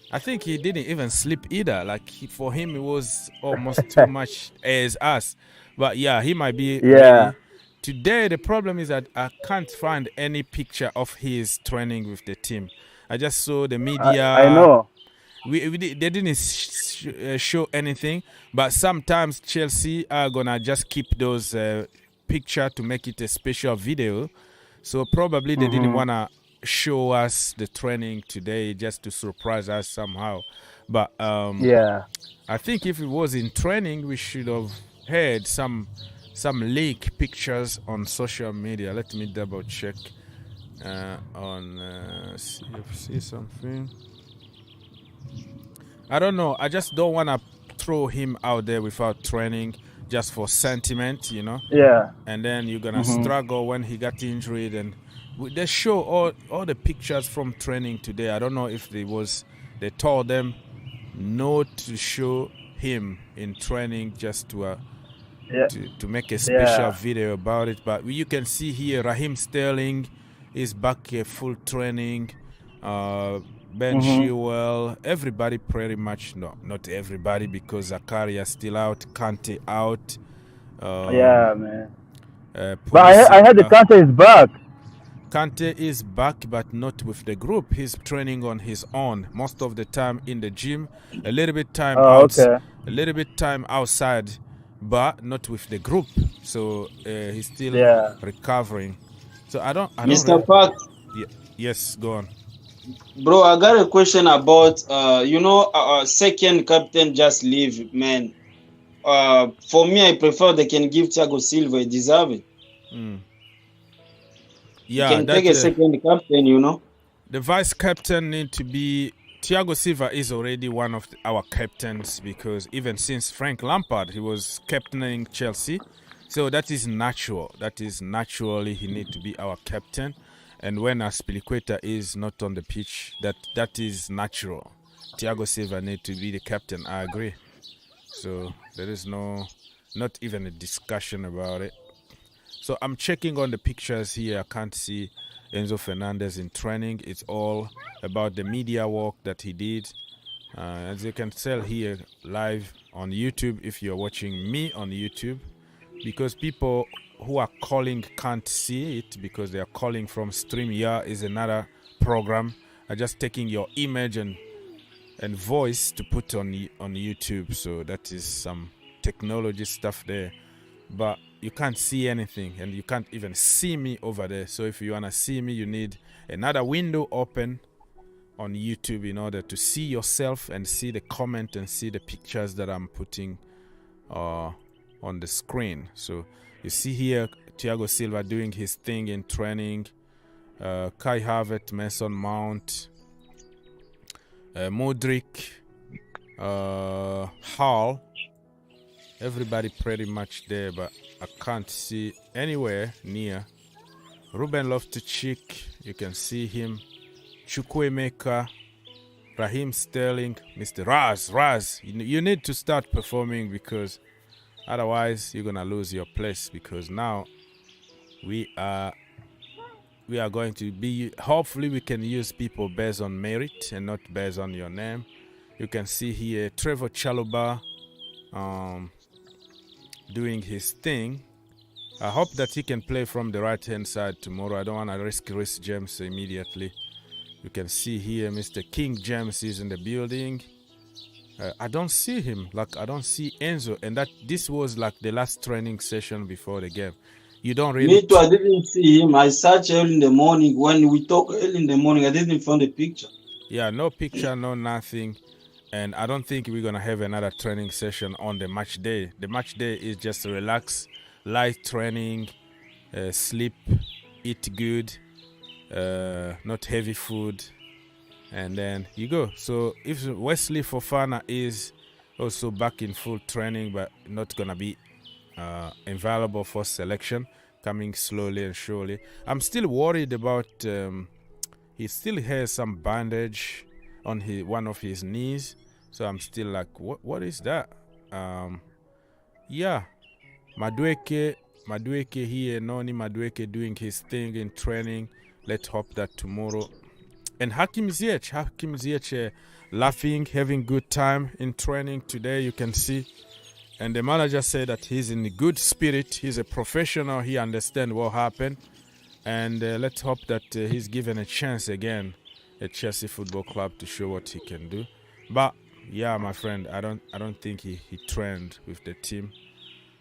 I think he didn't even sleep either. Like for him, it was almost too much as us. But yeah, he might be. Yeah. Today, the problem is that I can't find any picture of his training with the team. I just saw the media. I know. They didn't show anything. But sometimes Chelsea are gonna just keep those picture to make it a special video. So probably they didn't wanna show us the training today just to surprise us somehow. But yeah, I think if it was in training, we should have had some leak pictures on social media. Let me double check on CFC something. I don't know. I just don't want to throw him out there without training just for sentiment, Yeah. And then you're gonna struggle when he got injured. And they show all the pictures from training today. I don't know if they told them not to show him in training just to make a special video about it. But you can see here Raheem Sterling is back at full training. Ben Chilwell, everybody pretty much, no, not everybody because Zakaria still out, Kante out. Yeah, man. But I heard the Kante is back. Kante is back, but not with the group. He's training on his own most of the time in the gym. A little bit time a little bit time outside, but not with the group. So he's still recovering. So I don't. Mr. Park. Yes, go on. Bro, I got a question about second captain just leave, man. For me, I prefer they can give Thiago Silva. He deserve it. Yeah, you can take a second captain, The vice captain need to be Thiago Silva. Is already one of our captains because even since Frank Lampard, he was captaining Chelsea. So that is natural. That is naturally he need to be our captain. And when Aspilicueta is not on the pitch, that is natural. Thiago Silva need to be the captain. I agree. So there is not even a discussion about it. So I'm checking on the pictures here. I can't see Enzo Fernandez in training. It's all about the media work that he did. As you can tell here live on YouTube, if you're watching me on YouTube, because people who are calling can't see it because they are calling from StreamYard is another program. I'm just taking your image and voice to put on YouTube. So that is some technology stuff there. But you can't see anything and you can't even see me over there. So if you want to see me, you need another window open on YouTube in order to see yourself and see the comment and see the pictures that I'm putting on the screen. So you see here Thiago Silva doing his thing in training. Kai Havertz, Mason Mount, Mudryk, Hall. Everybody pretty much there, but I can't see anywhere near. Ruben Loftus-Cheek, you can see him. Chukwuemeka, Raheem Sterling, Mr. Raz. You need to start performing because otherwise you're gonna lose your place. Because now we are going to be. Hopefully, we can use people based on merit and not based on your name. You can see here Trevor Chalobah. Doing his thing. I hope that he can play from the right hand side tomorrow. I don't want to risk Reece James immediately. You can see here Mr. King James is in the building. I don't see him. I don't see Enzo. And this was like the last training session before the game. You don't really... Me too, I didn't see him. I searched early in the morning. When we talk early in the morning, I didn't find the picture. Yeah, no picture, no nothing. And I don't think we're going to have another training session on the match day. The match day is just relax, light training, sleep, eat good, not heavy food, and then you go. So if Wesley Fofana is also back in full training but not going to be available for selection, coming slowly and surely. I'm still worried about he still has some bandage on one of his knees, so I'm still like, what is that? Yeah, Mudryk here, Noni Mudryk doing his thing in training. Let's hope that tomorrow. And Hakim Ziyech laughing, having good time in training today, you can see. And the manager said that he's in good spirit. He's a professional. He understands what happened. And let's hope that he's given a chance again at Chelsea Football Club to show what he can do. But yeah, my friend, I don't think he trained with the team.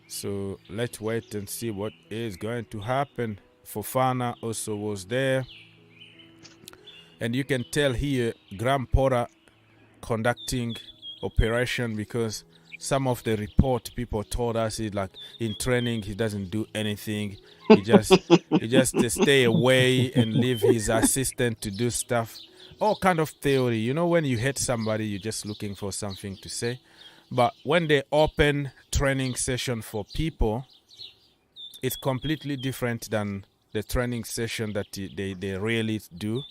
So let's wait and see what is going to happen. Fofana also was there. And you can tell here Graham Potter conducting operation, because some of the report people told us is like in training he doesn't do anything. He just stay away and leave his assistant to do stuff. All kind of theory. You know, when you hate somebody, you're just looking for something to say. But when they open training session for people, it's completely different than the training session that they really do.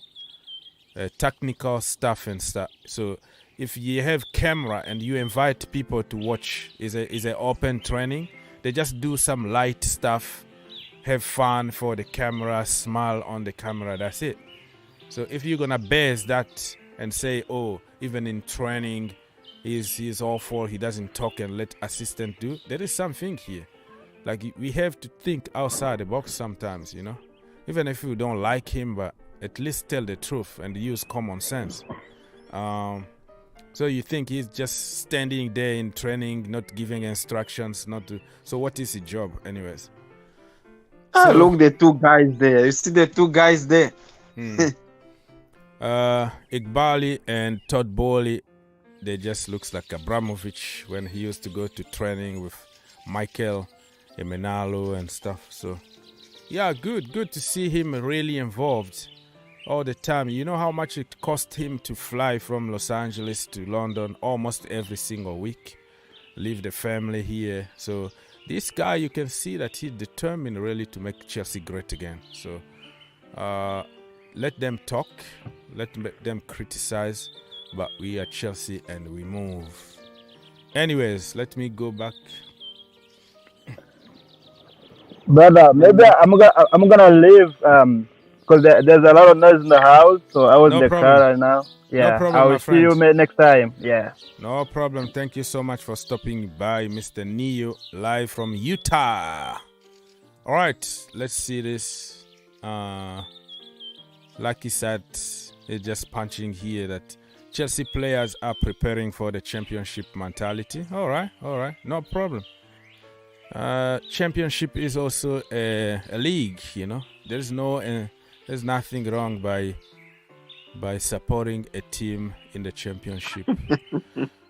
Technical stuff and stuff. So if you have camera and you invite people to watch, is a open training. They just do some light stuff, have fun for the camera, smile on the camera. That's it. So if you're gonna base that and say, oh, even in training, he's awful, he doesn't talk and let assistant do, there is something here. Like, we have to think outside the box sometimes, you know. Even if you don't like him, but at least tell the truth and use common sense. So you think he's just standing there in training, not giving instructions, not to... So what is his job, anyways? Look, the two guys there. You see the two guys there? Iqbali and Todd Bowley, they just looks like Abramovic when he used to go to training with Michael Emenalo and stuff. So yeah, good to see him really involved all the time. You know how much it cost him to fly from Los Angeles to London almost every single week, leave the family here. So this guy, you can see that he's determined really to make Chelsea great again. So let them talk, let them criticize, but we are Chelsea and we move. Anyways, let me go back. Brother, maybe I'm gonna leave because there's a lot of noise in the house, so I was in the car right now. Yeah, no problem, I will see you next time. Yeah. No problem. Thank you so much for stopping by, Mr. Neo, live from Utah. All right, let's see this. Like he said, it's just punching here that Chelsea players are preparing for the championship mentality. All right, no problem. Championship is also a league, you know. There's nothing wrong by supporting a team in the championship.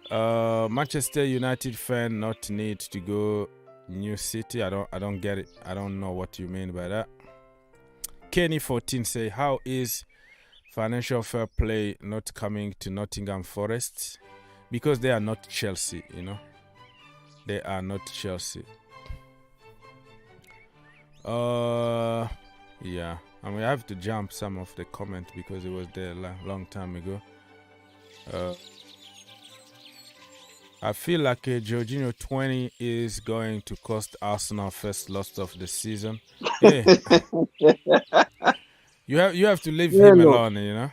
Manchester United fan not need to go new city. I don't get it. I don't know what you mean by that. Kenny 14 say, how is financial fair play not coming to Nottingham Forest? Because they are not Chelsea, you know. They are not Chelsea. Yeah. I mean, I have to jump some of the comment because it was there a long time ago. I feel like Jorginho 20 is going to cost Arsenal first loss of the season. Yeah. you have to leave him alone, you know.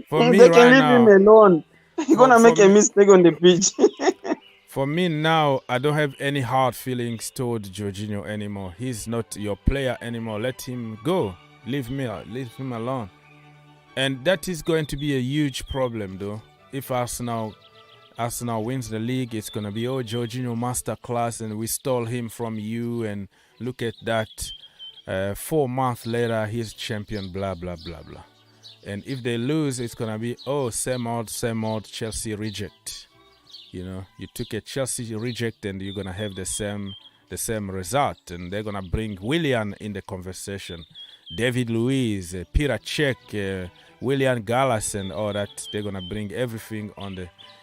For me, they can leave him alone. He's gonna make a mistake on the pitch. For me now, I don't have any hard feelings toward Jorginho anymore. He's not your player anymore. Let him go. Leave him alone. And that is going to be a huge problem, though. If Arsenal wins the league, it's going to be, oh, Jorginho masterclass, and we stole him from you, and look at that. 4 months later, he's champion, blah, blah, blah, blah. And if they lose, it's gonna be same old Chelsea reject. You know, you took a Chelsea reject and you're gonna have the same result. And they're gonna bring Willian in the conversation, David Luiz, Peter Cech, William Gallas, and all that. They're gonna bring everything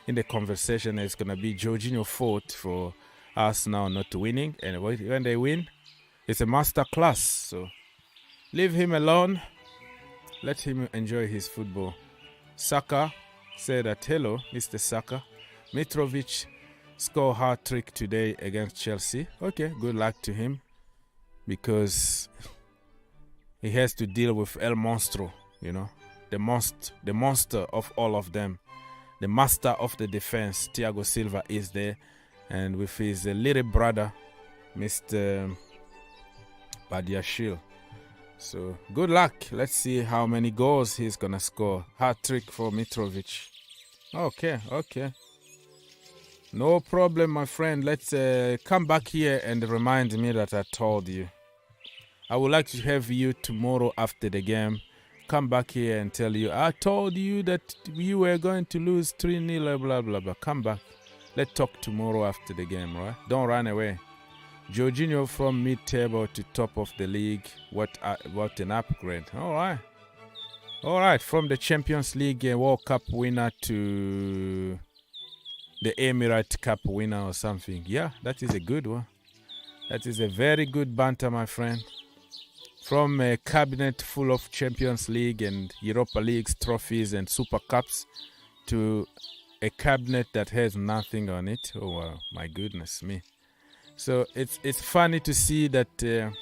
in the conversation. It's gonna be Jorginho fault for Arsenal not winning, and when they win, it's a master class. So leave him alone. Let him enjoy his football. Saka said that, hello, Mr. Saka. Mitrovic scored a hat-trick today against Chelsea. Okay, good luck to him, because he has to deal with El Monstro, you know, the monster of all of them. The master of the defense, Thiago Silva, is there, and with his little brother, Mr. Badiashile. So good luck. Let's see how many goals he's gonna score. Hat-trick for Mitrovic. Okay. No problem, my friend. Let's come back here and remind me that I told you. I would like to have you tomorrow after the game. Come back here and tell you, I told you that you were going to lose 3-0, blah, blah, blah. Come back. Let's talk tomorrow after the game, right? Don't run away. Jorginho from mid-table to top of the league. What an upgrade. All right. From the Champions League World Cup winner to the Emirates Cup winner or something. Yeah, that is a good one. That is a very good banter, my friend. From a cabinet full of Champions League and Europa Leagues trophies and Super Cups to a cabinet that has nothing on it. Oh, wow. My goodness me. So it's funny to see that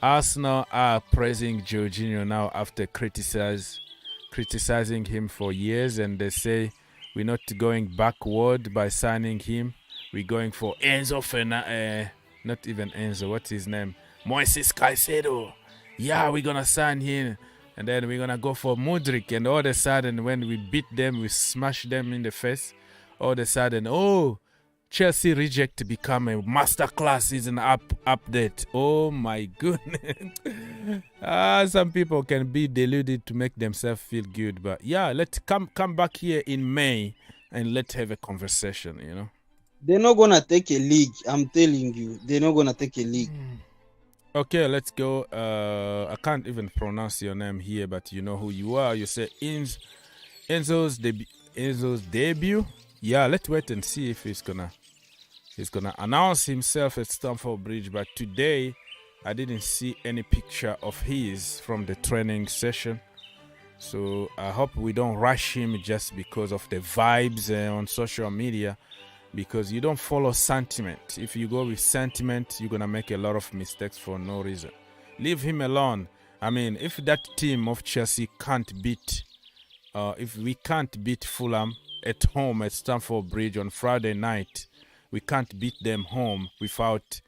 Arsenal are praising Jorginho now after criticizing him for years, and they say we're not going backward by signing him. We're going for Enzo Fernandez, not even Enzo, what's his name? Moises Caicedo. Yeah, we're going to sign him. And then we're going to go for Mudryk. And all of a sudden, when we beat them, we smash them in the face. All of a sudden, Chelsea reject become a masterclass is an update. Oh my goodness. Some people can be deluded to make themselves feel good. But yeah, let's come back here in May and let's have a conversation, you know. They're not going to take a league. I'm telling you. They're not going to take a league. Okay, let's go. I can't even pronounce your name here, but you know who you are. You say Enzo's debut. Yeah, let's wait and see if he's gonna announce himself at Stamford Bridge. But today, I didn't see any picture of his from the training session. So I hope we don't rush him just because of the vibes on social media. Because you don't follow sentiment. If you go with sentiment, you're gonna make a lot of mistakes for no reason. Leave him alone. I mean, if that team of Chelsea can't beat, if we can't beat Fulham at home at Stamford Bridge on Friday night, we can't beat them home without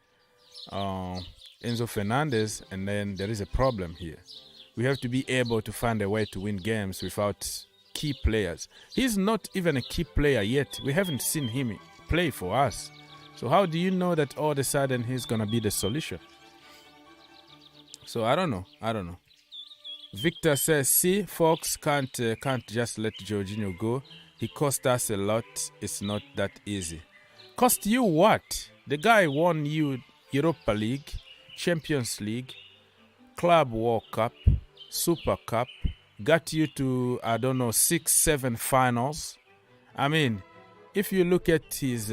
Enzo Fernandez, and then there is a problem here. We have to be able to find a way to win games without key players. He's not even a key player yet. We haven't seen him play for us. So how do you know that all of a sudden he's going to be the solution? So I don't know. Victor says, see, folks can't just let Jorginho go. He cost us a lot. It's not that easy. Cost you what? The guy won you Europa League, Champions League, Club World Cup, Super Cup, got you to, 6-7 finals. I mean, if you look at his,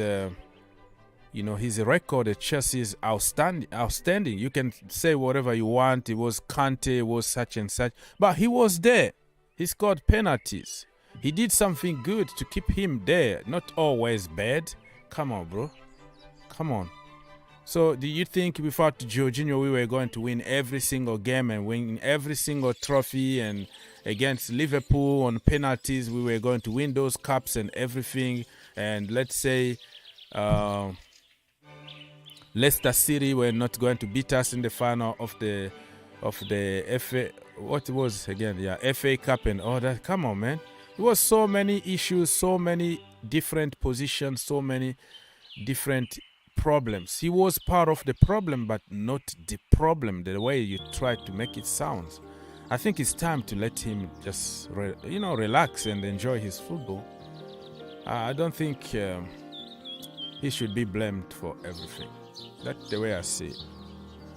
his record at Chelsea is outstanding. You can say whatever you want. It was Kante, it was such and such. But he was there. He scored penalties. He did something good to keep him there. Not always bad. Come on, bro. Come on. So do you think without Jorginho we were going to win every single game and win every single trophy, and against Liverpool on penalties we were going to win those cups and everything, and let's say Leicester City were not going to beat us in the final of the FA, what was again, FA Cup and all that? Come on, man. It was so many issues, so many different positions, so many different problems. He was part of the problem, but not the problem, the way you tried to make it sound. I think it's time to let him just, relax and enjoy his football. I don't think he should be blamed for everything. That's the way I see it.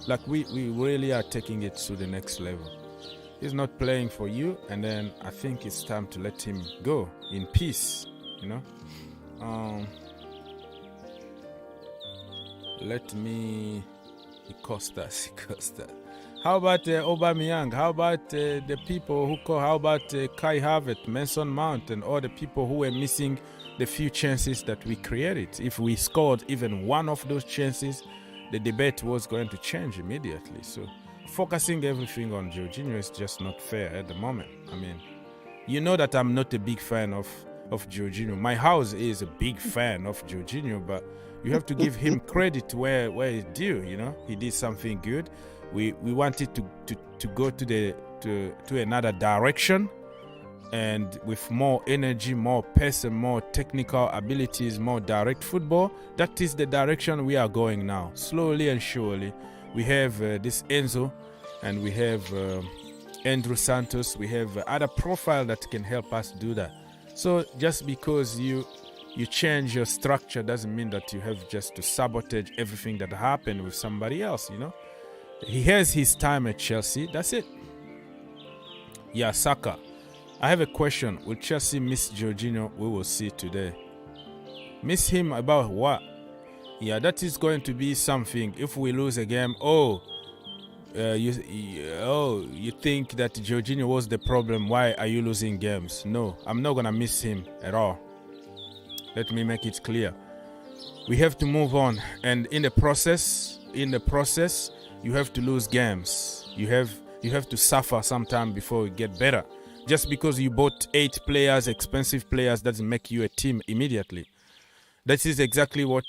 Like we really are taking it to the next level. He's not playing for you, and then I think it's time to let him go in peace. Let me Costa. How about Aubameyang? How about the people who call? How about Kai Havertz, Mason Mount, and all the people who were missing the few chances that we created? If we scored even one of those chances, the debate was going to change immediately. So focusing everything on Jorginho is just not fair at the moment. I mean, you know that I'm not a big fan of Jorginho. My house is a big fan of Jorginho, but you have to give him credit where it's due. He did something good. We wanted to go to another direction, and with more energy, more pace, and more technical abilities, more direct football. That is the direction we are going now, slowly and surely. We have this Enzo, and we have Andrew Santos. We have other profile that can help us do that. So just because you change your structure doesn't mean that you have just to sabotage everything that happened with somebody else. He has his time at Chelsea. That's it. Yeah, Saka. I have a question. Will Chelsea miss Jorginho? We will see today. Miss him about what? Yeah, that is going to be something. If we lose a game, you think that Jorginho was the problem? Why are you losing games? No, I'm not gonna miss him at all. Let me make it clear. We have to move on, and in the process, you have to lose games. You have to suffer sometime before you get better. Just because you bought 8 players, expensive players, doesn't make you a team immediately. That is exactly what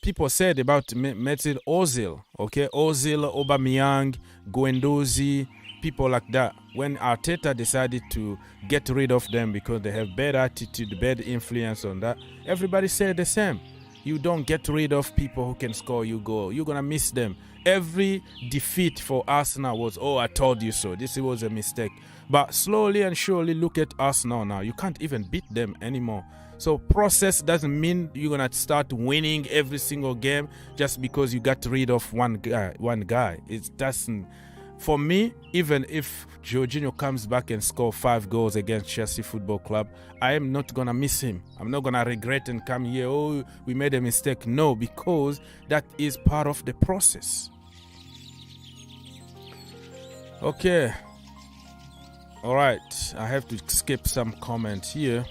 people said about Mesut Ozil. Okay, Ozil, Aubameyang, Guendouzi, people like that. When Arteta decided to get rid of them because they have bad attitude, bad influence on that, everybody said the same. You don't get rid of people who can score you goal. You're going to miss them. Every defeat for Arsenal was, I told you so. This was a mistake. But slowly and surely, look at Arsenal now. You can't even beat them anymore. So process doesn't mean you're going to start winning every single game just because you got rid of one guy. It doesn't. For me, even if Jorginho comes back and scores 5 goals against Chelsea Football Club, I am not going to miss him. I'm not going to regret and come here, we made a mistake. No, because that is part of the process. Okay. All right. I have to skip some comments here.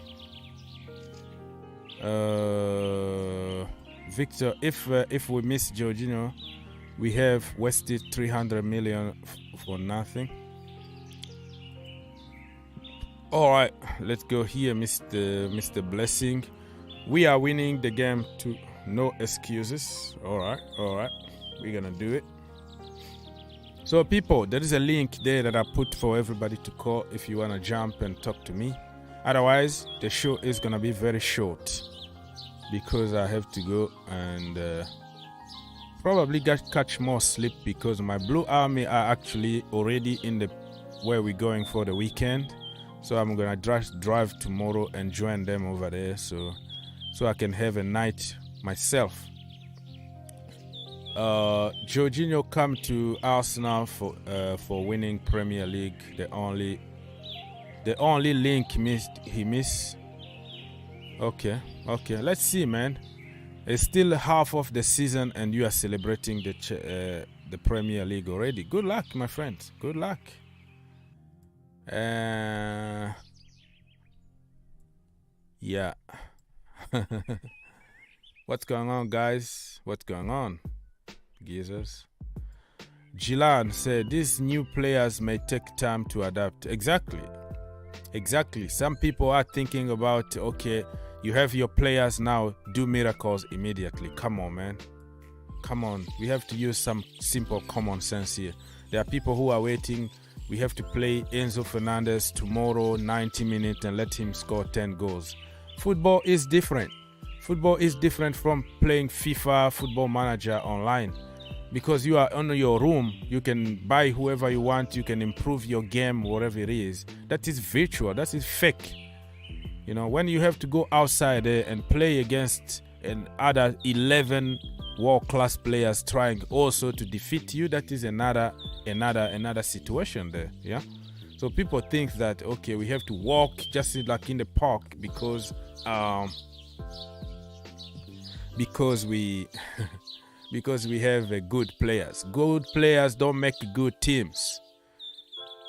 Victor, if we miss Jorginho, we have wasted 300 million for nothing. All right, let's go here, Mr. Blessing. We are winning the game to no excuses. All right, we're gonna do it. So, people, there is a link there that I put for everybody to call if you wanna jump and talk to me. Otherwise, the show is gonna be very short because I have to go and probably catch more sleep because my Blue Army are actually already in the where we're going for the weekend. So I'm gonna drive tomorrow and join them over there, so I can have a night myself. Jorginho come to Arsenal for winning Premier League. The only link he missed. Okay. Let's see, man. It's still half of the season, and you are celebrating the Premier League already. Good luck, my friends. Good luck. Yeah. What's going on, guys? What's going on, geezers? Gilan said these new players may take time to adapt. Exactly. Some people are thinking about, okay, you have your players now, do miracles immediately. Come on, man. Come on. We have to use some simple common sense here. There are people who are waiting. We have to play Enzo Fernandez tomorrow, 90 minutes, and let him score 10 goals. Football is different. Football is different from playing FIFA, Football Manager online. because you are on your room, you can buy whoever you want, you can improve your game, whatever it is. That is virtual, that is fake. You know, when you have to go outside there and play against other 11 world-class players trying also to defeat you, that is another situation there. Yeah. So people think that, okay, we have to walk just like in the park because we because we have good players. Good players don't make good teams.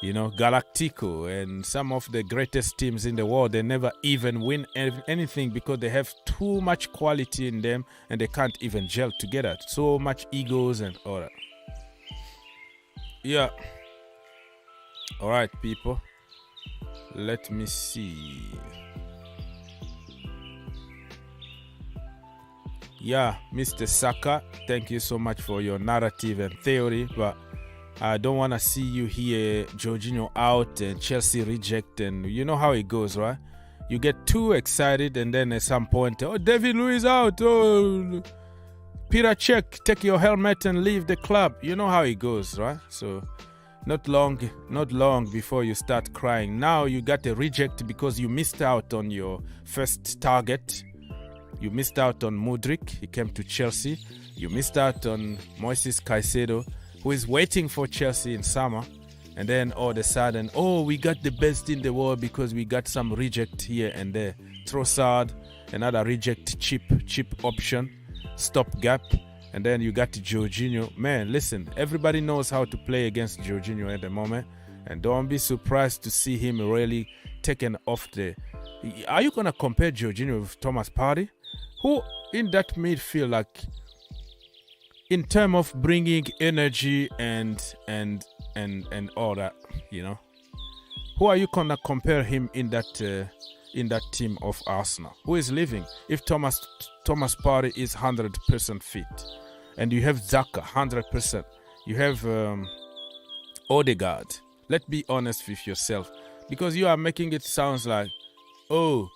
You know, Galactico and some of the greatest teams in the world, they never even win anything because they have too much quality in them and they can't even gel together. So much egos and all that. Yeah. All right, people. Let me see. Yeah, Mr. Saka, thank you so much for your narrative and theory, but I don't want to see you here, Jorginho out and Chelsea reject, and you know how it goes, right? You get too excited and then at some point, oh, David Luiz out, oh, Peter Cech, take your helmet and leave the club. You know how it goes, right? So not long before you start crying. Now you got a reject because you missed out on your first target. You missed out on Mudryk, he came to Chelsea. You missed out on Moises Caicedo, who is waiting for Chelsea in summer. And then all of a sudden, oh, we got the best in the world because we got some reject here and there. Trossard, another reject, cheap option, stopgap. And then you got Jorginho. Man, listen, everybody knows how to play against Jorginho at the moment. And don't be surprised to see him really taken off the... Are you going to compare Jorginho with Thomas Partey? Who in that midfield, like, in terms of bringing energy and all that, you know, who are you gonna compare him in that team of Arsenal? Who is leaving? If Thomas Partey is 100% fit, and you have Xhaka 100%, you have Odegaard. Let's be honest with yourself, because you are making it sound like, oh,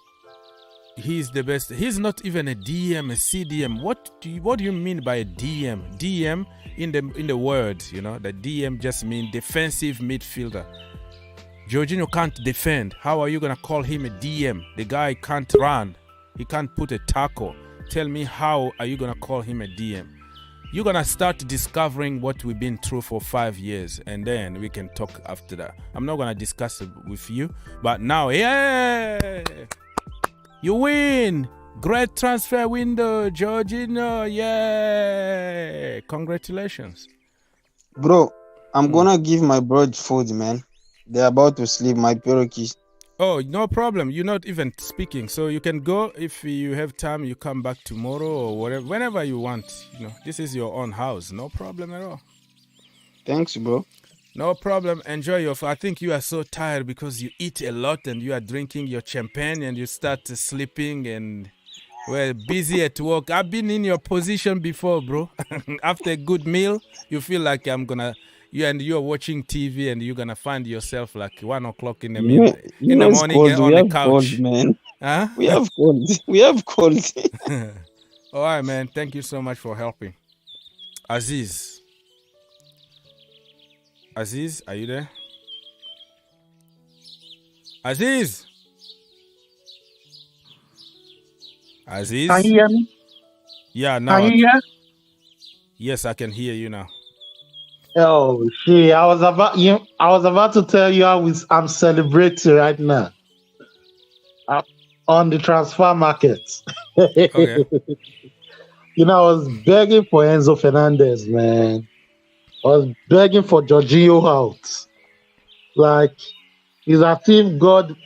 he's the best. He's not even a DM, a CDM. What do you mean by a DM? DM in the word, you know, the DM just means defensive midfielder. Jorginho can't defend. How are you gonna call him a DM? The guy can't run. He can't put a tackle. Tell me, how are you gonna call him a DM? You're gonna start discovering what we've been through for 5 years, and then we can talk after that. I'm not gonna discuss it with you, but now, yeah. You win! Great transfer window, Jorginho. Yeah! Congratulations. Bro, I'm gonna give my bird food, man. They're about to sleep, my parakeets. Oh, no problem. You're not even speaking. So you can go. If you have time, you come back tomorrow or whatever, whenever you want. You know, this is your own house. No problem at all. Thanks, bro. No problem. Enjoy your... I think you are so tired because you eat a lot and you are drinking your champagne and you start sleeping and we're busy at work. I've been in your position before, bro. After a good meal, you feel like you're watching TV and you're going to find yourself like 1 o'clock in the morning on the couch. Cold, man. Huh? We have cold. We have cold. All right, man. Thank you so much for helping. Aziz, are you there? Aziz? Can you hear me? Yeah, now. Can you hear? Yes, I can hear you now. Oh shit! I was about to tell you I'm celebrating right now on the transfer market. Okay. You know, I was begging for Enzo Fernandez, man. I was begging for Jorginho out. Like, it's as if God,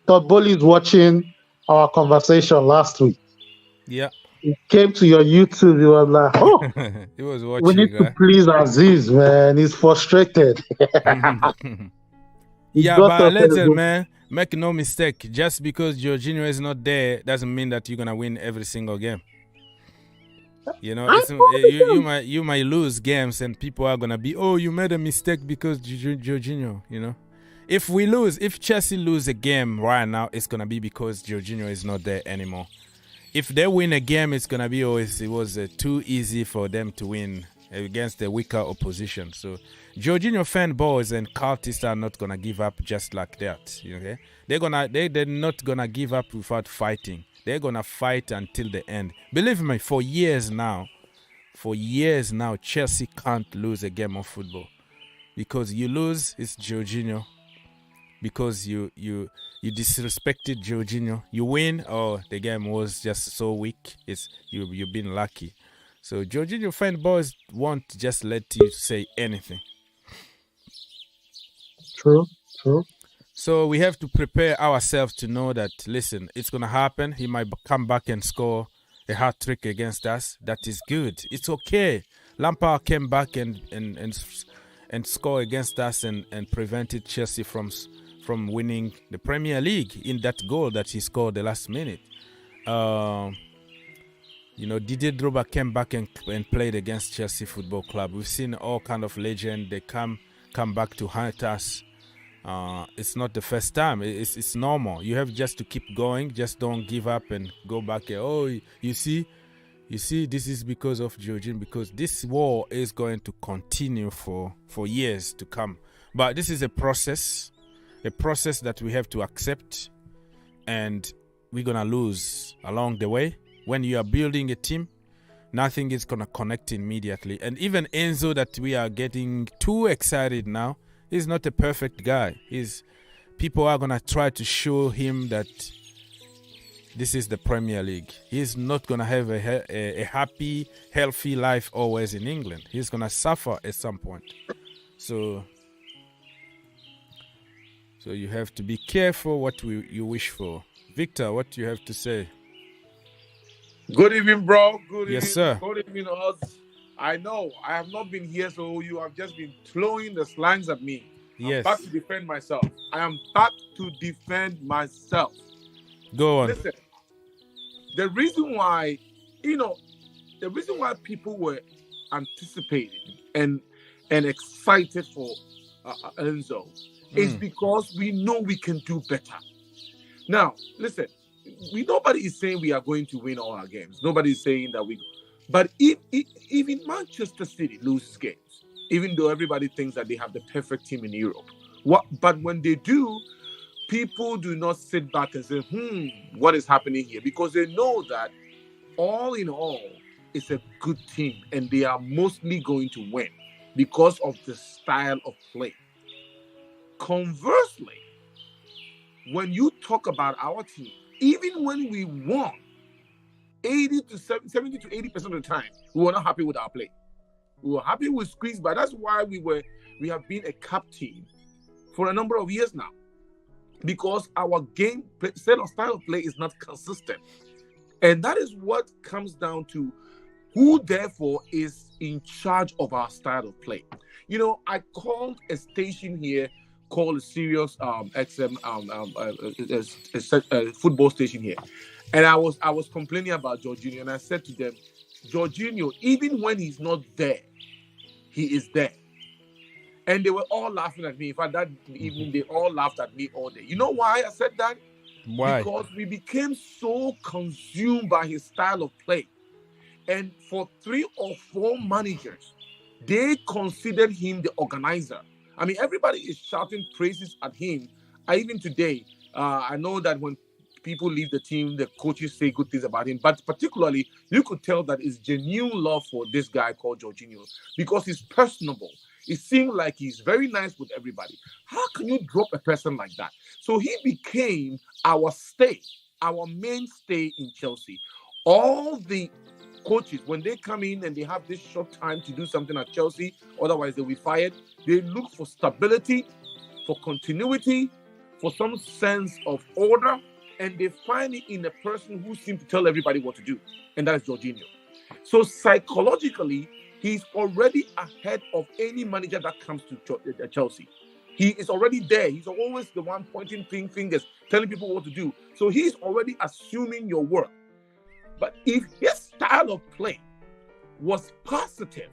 Todd Bowley is watching our conversation last week. Yeah. He came to your YouTube. He was like, oh, he was watching. We need to please Aziz, man. He's frustrated. Yeah, but listen, man, make no mistake. Just because Jorginho is not there doesn't mean that you're gonna win every single game. You know, you might lose games, and people are gonna be, oh, you made a mistake because Jorginho. You know, if Chelsea lose a game right now, it's gonna be because Jorginho is not there anymore. if they win a game, it's gonna be always. It was too easy for them to win against the weaker opposition. So Jorginho fanboys and cultists are not gonna give up just like that. Okay, they're not gonna give up without fighting. They're gonna fight until the end. Believe me, for years now, Chelsea can't lose a game of football because you lose, it's Jorginho. Because you disrespected Jorginho, you win. Oh, the game was just so weak. It's you've been lucky. So Jorginho fanboys won't just let you say anything. True. So we have to prepare ourselves to know that, listen, it's gonna happen. He might come back and score a hat trick against us. That is good. It's okay. Lampard came back and score against us and prevented Chelsea from winning the Premier League in that goal that he scored the last minute. Didier Drogba came back and played against Chelsea Football Club. We've seen all kind of legends. They come back to haunt us. It's not the first time. It's normal. You have just to keep going. Just don't give up and go back. Oh, you see, this is because of Jorginho, because this war is going to continue for years to come. But this is a process that we have to accept, and we're going to lose along the way. When you are building a team, nothing is going to connect immediately. And even Enzo, that we are getting too excited now, he's not a perfect guy. People are going to try to show him that this is the Premier League. He's not going to have a happy, healthy life always in England. He's going to suffer at some point. So you have to be careful what you wish for. Victor, what do you have to say? Good evening, bro. Good evening. Yes, sir. Good evening, us. I know I have not been here, so you have just been throwing the slangs at me. Yes. I'm back to defend myself. I am back to defend myself. Go on. Listen, the reason why people were anticipating and excited for Enzo is because we know we can do better. Now, listen, nobody is saying we are going to win all our games. Nobody is saying that we. But if even Manchester City loses games, even though everybody thinks that they have the perfect team in Europe, but when they do, people do not sit back and say, what is happening here? Because they know that all in all, it's a good team and they are mostly going to win because of the style of play. Conversely, when you talk about our team, even when we won 70 to 80% of the time, we were not happy with our play. We were happy with squeeze, but that's why we have been a cup team for a number of years now. Because our game style of play is not consistent. And that is what comes down to who therefore is in charge of our style of play. I called a station here called a Sirius XM football station here. And I was complaining about Jorginho, and I said to them, Jorginho, even when he's not there, he is there. And they were all laughing at me. In fact, that evening, they all laughed at me all day. You know why I said that? Why? Because we became so consumed by his style of play. And for 3 or 4 managers, they considered him the organizer. I mean, everybody is shouting praises at him. Even today, I know that when people leave the team, the coaches say good things about him. But particularly, you could tell that it's genuine love for this guy called Jorginho because he's personable. It seemed like he's very nice with everybody. How can you drop a person like that? So he became our mainstay in Chelsea. All the coaches, when they come in and they have this short time to do something at Chelsea, otherwise they'll be fired, they look for stability, for continuity, for some sense of order, and they find it in a person who seems to tell everybody what to do, and that is Jorginho. So psychologically, he's already ahead of any manager that comes to Chelsea. He is already there. He's always the one pointing fingers, telling people what to do. So he's already assuming your work. But if his style of play was positive,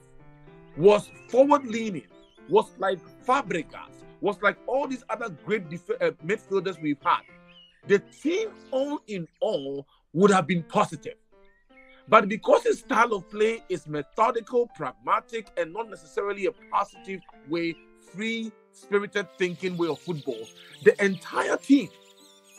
was forward-leaning, was like Fabregas, was like all these other great midfielders we've had, the team all in all would have been positive. But because his style of play is methodical, pragmatic, and not necessarily a positive way, free-spirited thinking way of football, the entire team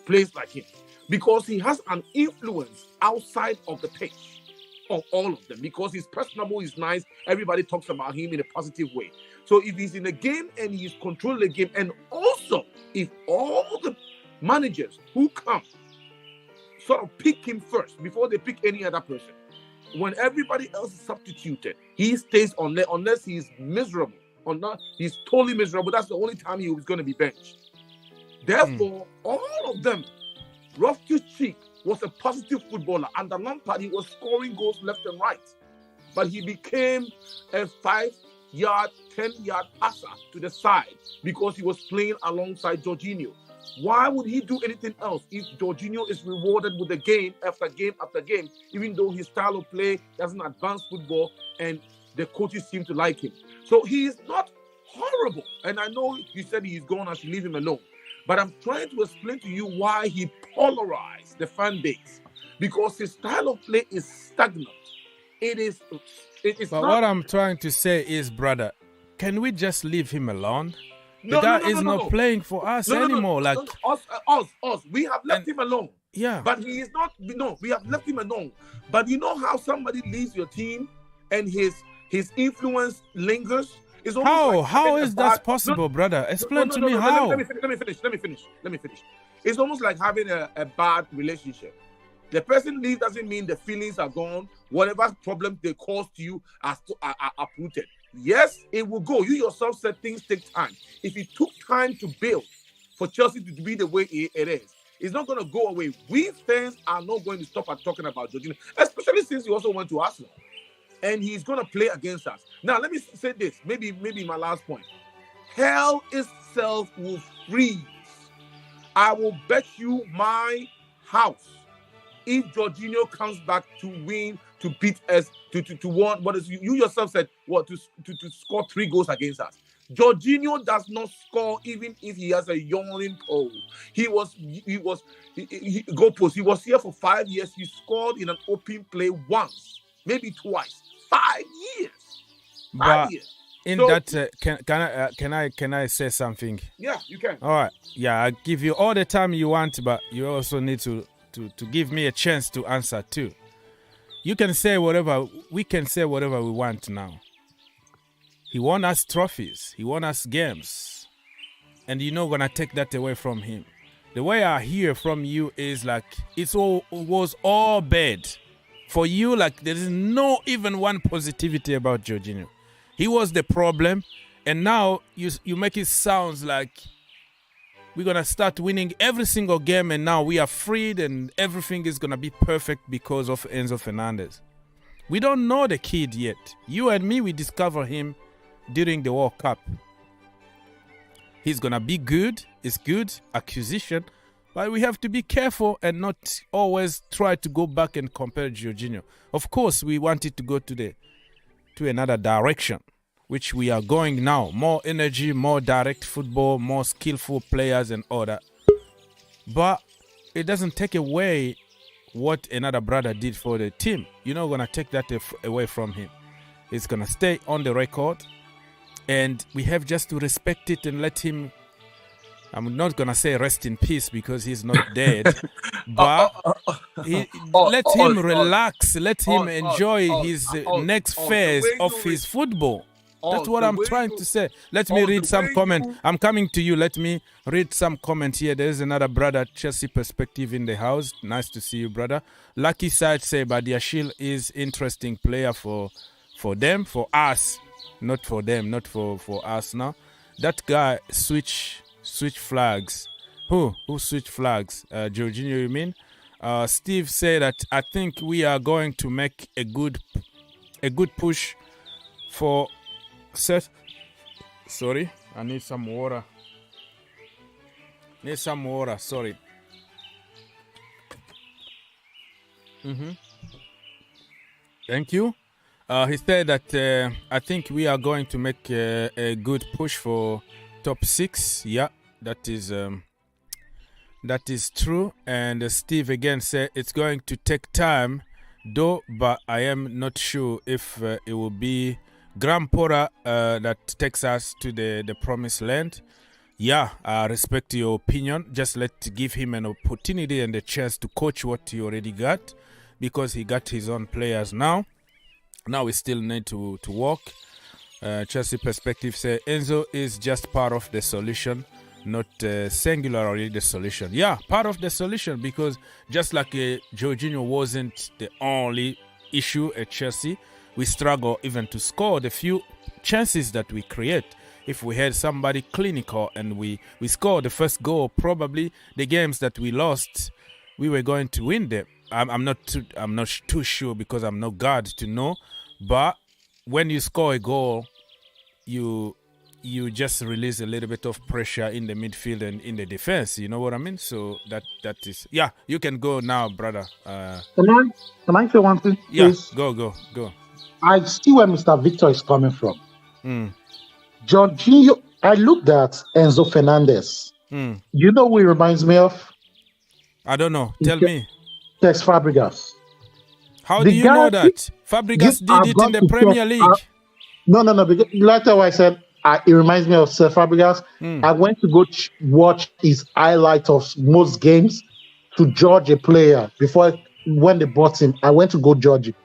plays like him because he has an influence outside of the pitch on all of them because he's personable, he's nice, everybody talks about him in a positive way. So if he's in a game and he's controlling the game, and also if all the managers who come sort of pick him first before they pick any other person, when everybody else is substituted, he stays on there unless he's miserable or not. He's totally miserable. That's the only time he was going to be benched. Therefore, all of them, Loftus-Cheek was a positive footballer. Under Lampard, he was scoring goals left and right. But he became a 5-yard, 10-yard passer to the side because he was playing alongside Jorginho. Why would he do anything else if Jorginho is rewarded with the game after game after game, even though his style of play doesn't advance football and the coaches seem to like him? So he is not horrible. And I know you said he's gone, I should leave him alone. But I'm trying to explain to you why he polarized the fan base. Because his style of play is stagnant. It is But not, what I'm trying to say is, brother, can we just leave him alone? The guy is not playing for us anymore. Like us. We have left him alone. Yeah. But he is not. No, we have left him alone. But you know how somebody leaves your team and his influence lingers? It's How is that possible, brother? Explain to me how. Let me finish. It's almost like having a bad relationship. The person leaves doesn't mean the feelings are gone. Whatever problem they caused you are uprooted. Yes, it will go. You yourself said things take time. If it took time to build for Chelsea to be the way it is, it's not going to go away. We fans are not going to stop at talking about Jorginho, especially since he also went to Arsenal. And he's going to play against us. Now, let me say this. Maybe my last point. Hell itself will freeze. I will bet you my house if Jorginho comes back to win, to beat us, to won, what is you yourself said, what to score 3 goals against us. Jorginho does not score even if he has a yawning pole. He was goalpost. He was here for 5 years. He scored in an open play once, maybe twice. 5 years. 5 years. In So- that, can I say something? Yeah, you can. All right. Yeah, I give you all the time you want, but you also need to give me a chance to answer too. You can say whatever, we can say whatever we want now. He won us trophies, he won us games, and you're not gonna take that away from him. The way I hear from you is like it was all bad. For you, like there is no even one positivity about Jorginho. He was the problem, and now you make it sound like we're going to start winning every single game, and now we are freed and everything is going to be perfect because of Enzo Fernandez. We don't know the kid yet. You and me, we discover him during the World Cup. He's going to be good. It's good acquisition. But we have to be careful and not always try to go back and compare Jorginho. Of course, we wanted to go to another direction, which we are going now. More energy, more direct football, more skillful players and all that. But it doesn't take away what another brother did for the team. You're not going to take that away from him. It's going to stay on the record. And we have just to respect it and let him... I'm not going to say rest in peace because he's not dead. But let him relax. Let him enjoy his next phase of his football. That's what I'm trying to say. Let me read some comment. I'm coming to you. Let me read some comment here. There's another brother, Chelsea Perspective in the house. Nice to see you, brother. Lucky Side say Badiashile is interesting player for them, for us. Not for them, not for us now. That guy switch flags. Who switch flags? Jorginho, you mean? Steve said that I think we are going to make a good push for sorry, I need some water. Sorry. Thank you. He said that I think we are going to make a good push for top 6. Yeah, that is That is true. And Steve again said it's going to take time, though, but I am not sure if it will be Grandpora that takes us to the promised land. Yeah, I respect your opinion. Just give him an opportunity and a chance to coach what he already got, because he got his own players now. Now we still need to work. Chelsea Perspective say Enzo is just part of the solution, not singularly the solution. Yeah, part of the solution, because just like Jorginho wasn't the only issue at Chelsea, we struggle even to score the few chances that we create. If we had somebody clinical and we scored the first goal, probably the games that we lost, we were going to win them. I'm not too sure, because I'm not God to know. But when you score a goal, you just release a little bit of pressure in the midfield and in the defense. You know what I mean? So that is, yeah. You can go now, brother. Can I say one thing? Yeah, Please? go. I see where Mr. Victor is coming from. Jorginho, I looked at Enzo Fernandez. You know who he reminds me of? I don't know. Tell me. Tex Fabregas. How do you know that? Fabregas did it in the Premier League. No. Because later I said it reminds me of Sir Fabregas. I went to go watch his highlight of most games to judge a player when they bought him. I went to go judge him.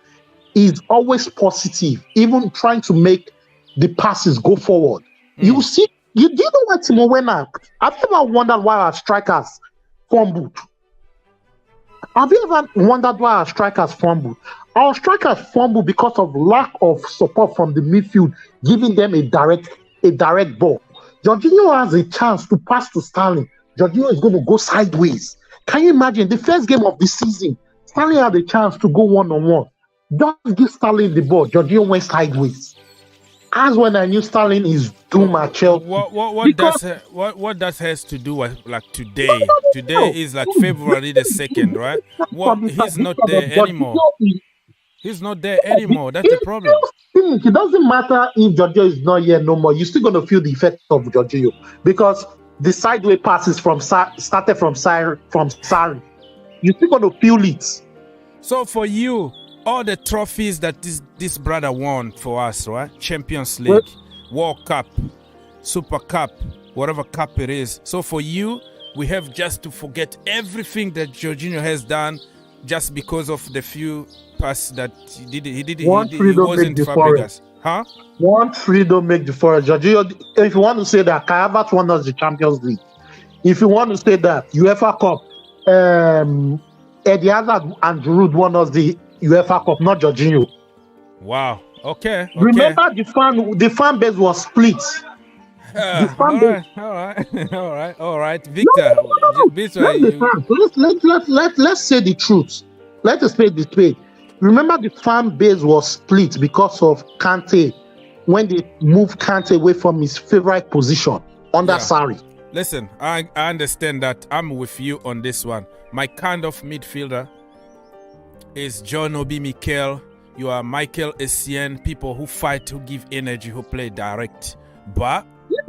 He's always positive, even trying to make the passes go forward. You see, you do know what Timo Werner? Have you ever wondered why our strikers fumbled? Have you ever wondered why our strikers fumbled? Our strikers fumbled because of lack of support from the midfield, giving them a direct ball. Jorginho has a chance to pass to Sterling. Jorginho is going to go sideways. Can you imagine the first game of the season? Sterling had a chance to go one-on-one. Don't give Sterling the ball. Jorginho went sideways. As when I knew Sterling is doomed at Chelsea. What that has to do with like today? Today is like February the 2nd, right? He's not there anymore. He's not there anymore. That's the problem. It doesn't matter if Jorginho is not here no more. You're still going to feel the effect of Jorginho, because the sideways passes started from Sarri. You're still going to feel it. So for you, all the trophies that this brother won for us, right? Champions League, World Cup, Super Cup, whatever cup it is. So for you, we have just to forget everything that Jorginho has done just because of the few passes that he did. He wasn't Fabregas. Huh? 1-3 don't make the forest. Jorginho, if you want to say that, Kai won us the Champions League. If you want to say that, UEFA Cup, Eddie Hazard and Giroud won us the UEFA Cup, not Jorginho. Wow. Okay. Remember, the fan base was split. All right. Victor. Let's say the truth. Let us say the truth. Remember, the fan base was split because of Kante when they moved Kante away from his favorite position under Sarri. Listen, I understand that. I'm with you on this one. My kind of midfielder is John Obi Mikel. You are Michael Essien, people who fight, who give energy, who play direct. But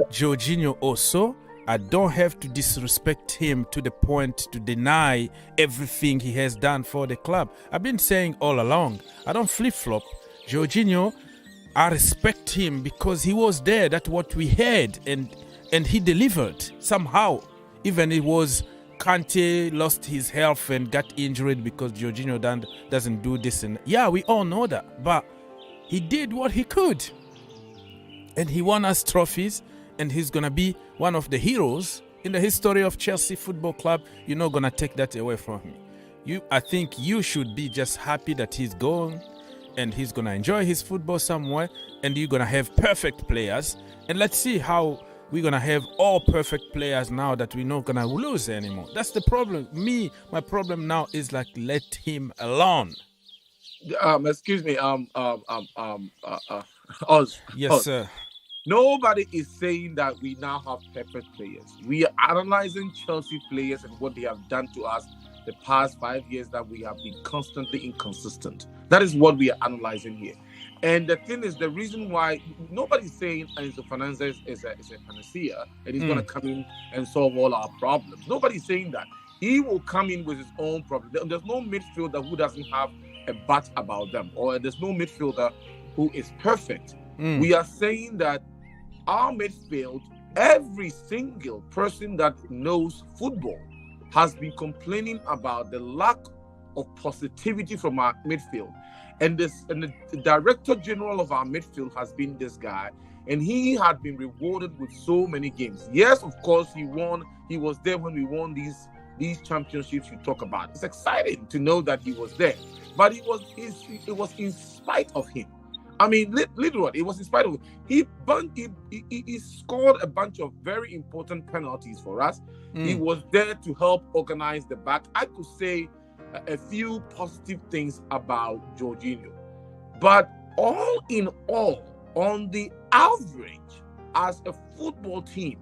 Jorginho also, I don't have to disrespect him to the point to deny everything he has done for the club. I've been saying all along, I don't flip-flop. Jorginho, I respect him because he was there. That's what we had, and he delivered somehow. Even it was Kante lost his health and got injured because Jorginho doesn't do this. And yeah, we all know that. But he did what he could. And he won us trophies. And he's going to be one of the heroes in the history of Chelsea Football Club. You're not going to take that away from me. I think you should be just happy that he's gone. And he's going to enjoy his football somewhere. And you're going to have perfect players. And let's see how we're going to have all perfect players now that we're not going to lose anymore. That's the problem. My problem now is like, let him alone. Excuse me. Oz. Yes, sir. Nobody is saying that we now have perfect players. We are analyzing Chelsea players and what they have done to us the past 5 years, that we have been constantly inconsistent. That is what we are analyzing here. And the thing is, the reason why nobody's saying Enzo Fernandez is a panacea and he's going to come in and solve all our problems. Nobody's saying that. he will come in with his own problem. There's no midfielder who doesn't have a but about them, or there's no midfielder who is perfect. We are saying that our midfield, every single person that knows football has been complaining about the lack of positivity from our midfield. And the director general of our midfield has been this guy, and he had been rewarded with so many games. Yes, of course, he won. He was there when we won these championships you talk about. It's exciting to know that he was there, but it was in spite of him. I mean, literally, it was in spite of him. He scored a bunch of very important penalties for us. He was there to help organize the back. I could say a few positive things about Jorginho, but all in all, on the average, as a football team,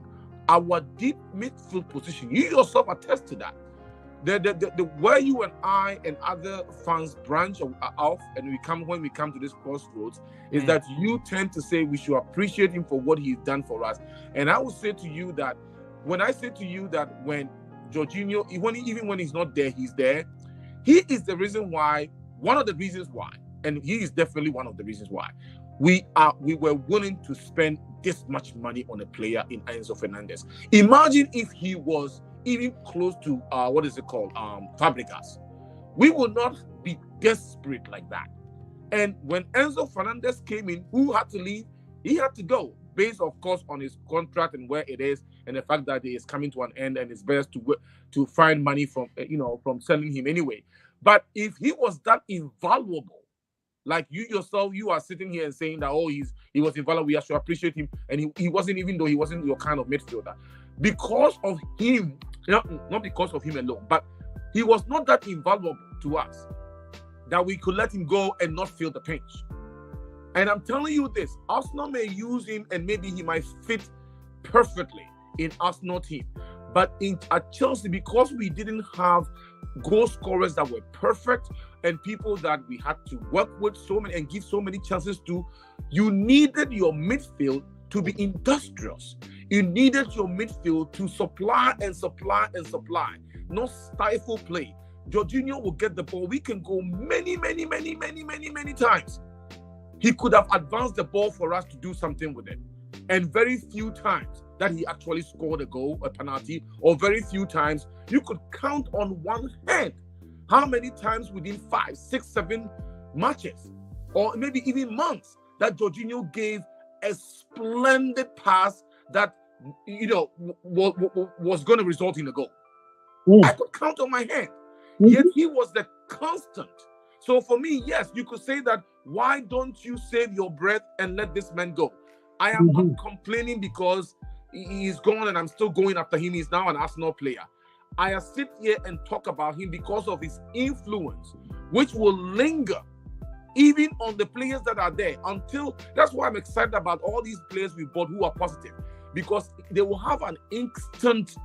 our deep midfield position, you yourself attest to that. The where you and I and other fans branch off, and when we come to this crossroads, is that you tend to say we should appreciate him for what he's done for us. And I will say to you that when Jorginho, even when he's not there, he's there. He is the reason why, one of the reasons why, and he is definitely one of the reasons why we were willing to spend this much money on a player in Enzo Fernandez. Imagine if he was even close to Fabregas. We would not be desperate like that. And when Enzo Fernandez came in, who had to leave? He had to go, based of course on his contract and where it is, and the fact that it is coming to an end, and it's best to find money from selling him anyway. But if he was that invaluable, like you yourself, you are sitting here and saying that he was invaluable, we should appreciate him, and he wasn't, even though he wasn't your kind of midfielder, because of him, not because of him alone, but he was not that invaluable to us that we could let him go and not feel the pinch. And I'm telling you this, Arsenal may use him and maybe he might fit perfectly in Arsenal team. But at Chelsea, because we didn't have goal scorers that were perfect and people that we had to work with so many and give so many chances to, you needed your midfield to be industrious. You needed your midfield to supply and supply and supply, not stifle play. Jorginho will get the ball. We can go many times. He could have advanced the ball for us to do something with it. And very few times that he actually scored a goal, a penalty, or very few times, you could count on one hand how many times within 5, 6, 7 matches, or maybe even months, that Jorginho gave a splendid pass that was going to result in a goal. I could count on my hand. Yet he was the constant. So for me, yes, you could say that, why don't you save your breath and let this man go? I am not complaining because he's gone and I'm still going after him. He's now an Arsenal player. I sit here and talk about him because of his influence, which will linger even on the players that are there until. That's why I'm excited about all these players we bought who are positive, because they will have an instant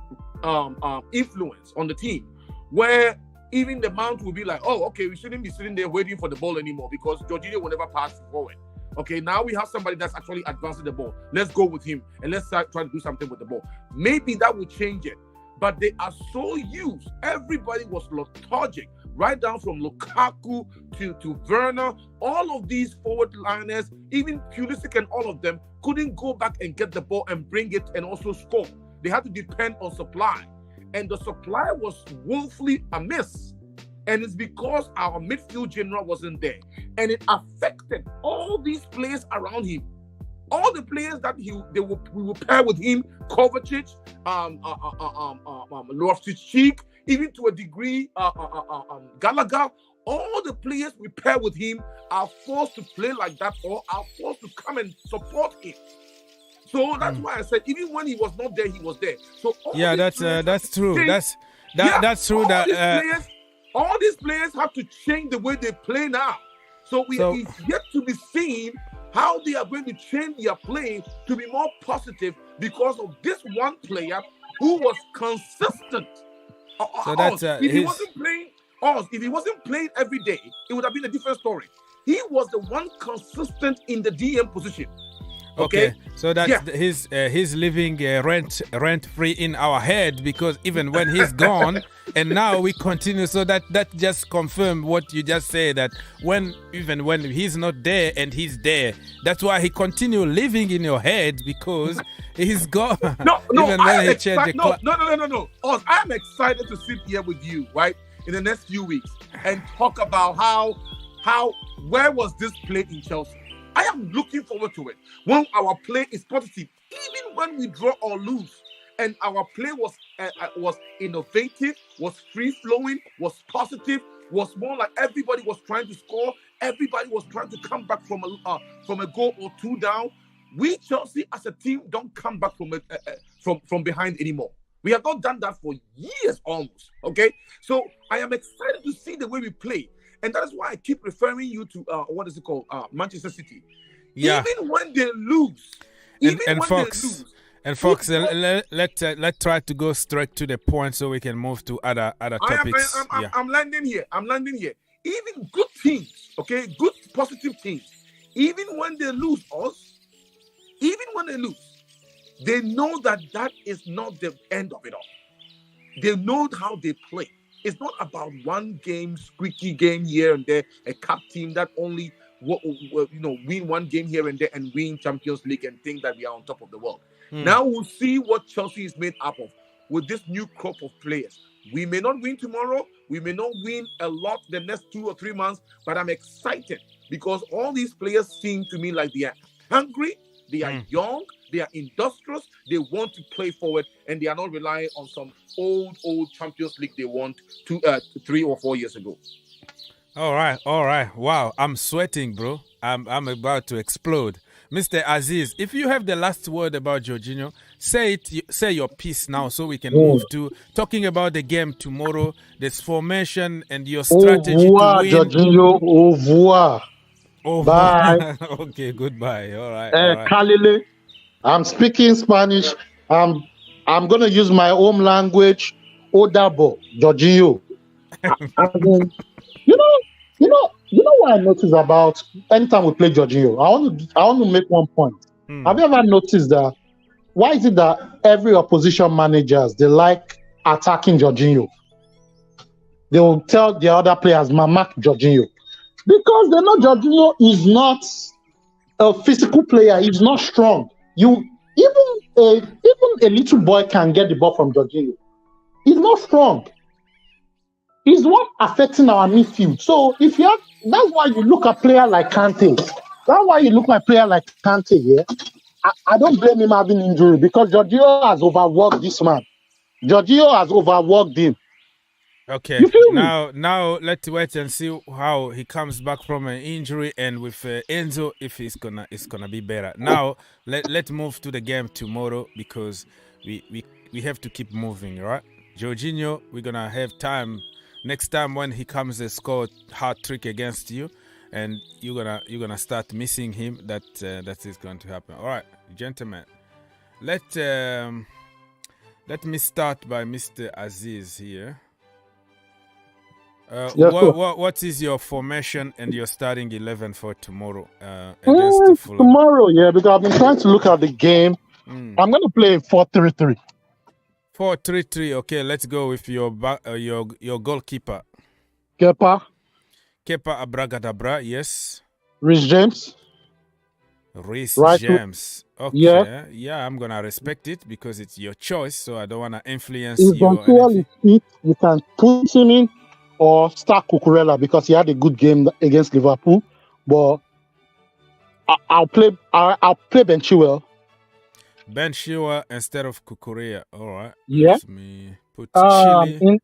influence on the team, where even the mount will be like, oh, okay, we shouldn't be sitting there waiting for the ball anymore because Jorginho will never pass forward. Okay, now we have somebody that's actually advancing the ball. Let's go with him and let's try to do something with the ball. Maybe that will change it. But they are so used. Everybody was lethargic, right down from Lukaku to Werner. All of these forward liners, even Pulisic and all of them, couldn't go back and get the ball and bring it and also score. They had to depend on supply. And the supply was woefully amiss. And it's because our midfield general wasn't there. And it affected all these players around him. All the players that we will pair with him, Kovacic, Loftus-Cheek, even to a degree, Gallagher, all the players we pair with him are forced to play like that or are forced to come and support him. So that's why I said, even when he was not there, he was there. So that's true. That's true. All these players have to change the way they play now. So it's yet to be seen how they are going to change their play to be more positive because of this one player who was consistent. If he wasn't playing every day, it would have been a different story. He was the one consistent in the DM position. Okay, so that's Yeah. he's living rent free in our head, because even when he's gone, and now we continue. So that just confirmed what you just said, that even when he's not there and he's there, that's why he continue living in your head, because he's gone. No, even when he changed the club. No. Oz, I'm excited to sit here with you, right, in the next few weeks and talk about where was this play in Chelsea. I am looking forward to it. When our play is positive, even when we draw or lose, and our play was innovative, was free flowing, was positive, was more like everybody was trying to score, everybody was trying to come back from a goal or two down. We Chelsea as a team don't come back from behind anymore. We have not done that for years almost. Okay, so I am excited to see the way we play. And that is why I keep referring you to what is it called? Manchester City. Yeah. Even when they lose, Fox, let's try to go straight to the point so we can move to other topics. I'm landing here. Even good teams, okay, good positive teams, even when they lose they know that is not the end of it all. They know how they play. It's not about one game, squeaky game here and there, a cup team that only win one game here and there and win Champions League and think that we are on top of the world. Now we'll see what Chelsea is made up of with this new crop of players. We may not win tomorrow. We may not win a lot the next 2 or 3 months, but I'm excited because all these players seem to me like they are hungry, they are young, they are industrious, they want to play forward, and they are not relying on some old Champions League they won 3 or 4 years ago. All right. Wow, I'm sweating, bro. I'm about to explode. Mr. Aziz, if you have the last word about Jorginho, say your piece now so we can move to talking about the game tomorrow, this formation and your strategy to win. Jorginho, au revoir. Bye. Okay, goodbye. All right. Kalile, I'm speaking Spanish. I'm going to use my home language. Odabo, Jorginho. You know what I notice about anytime we play Jorginho? I want to make one point. Have you ever noticed that? Why is it that every opposition managers they like attacking Jorginho? They will tell the other players, "Mark Jorginho," because they know Jorginho is not a physical player. He's not strong. Even a little boy can get the ball from Jorginho. He's not strong. Is what affecting our midfield. So that's why you look at player like Kante. That's why you look at player like Kante here. I don't blame him having injury because Jorginho has overworked this man. Jorginho has overworked him. Okay. Now let's wait and see how he comes back from an injury, and with Enzo, if it's gonna be better. Now let's move to the game tomorrow because we have to keep moving, right? Jorginho, we're gonna have time. Next time when he comes and score hat trick against you, and you're gonna start missing him. That is going to happen. All right, gentlemen. Let me start by Mr. Aziz here. What is your formation and your starting 11 for tomorrow against Fulham? Tomorrow, yeah, because I've been trying to look at the game. I'm going to play 4-3-3. 4-3-3. Okay, let's go with your goalkeeper. Kepa Abragadabra, yes. Reece James. Okay, yeah, I'm gonna respect it because it's your choice, so I don't wanna influence you. You can put him in or start Cucurella because he had a good game against Liverpool. But I'll play Ben Chilwell. Ben Chilwell instead of Cucurella. All right. Yeah. Let me put Chile.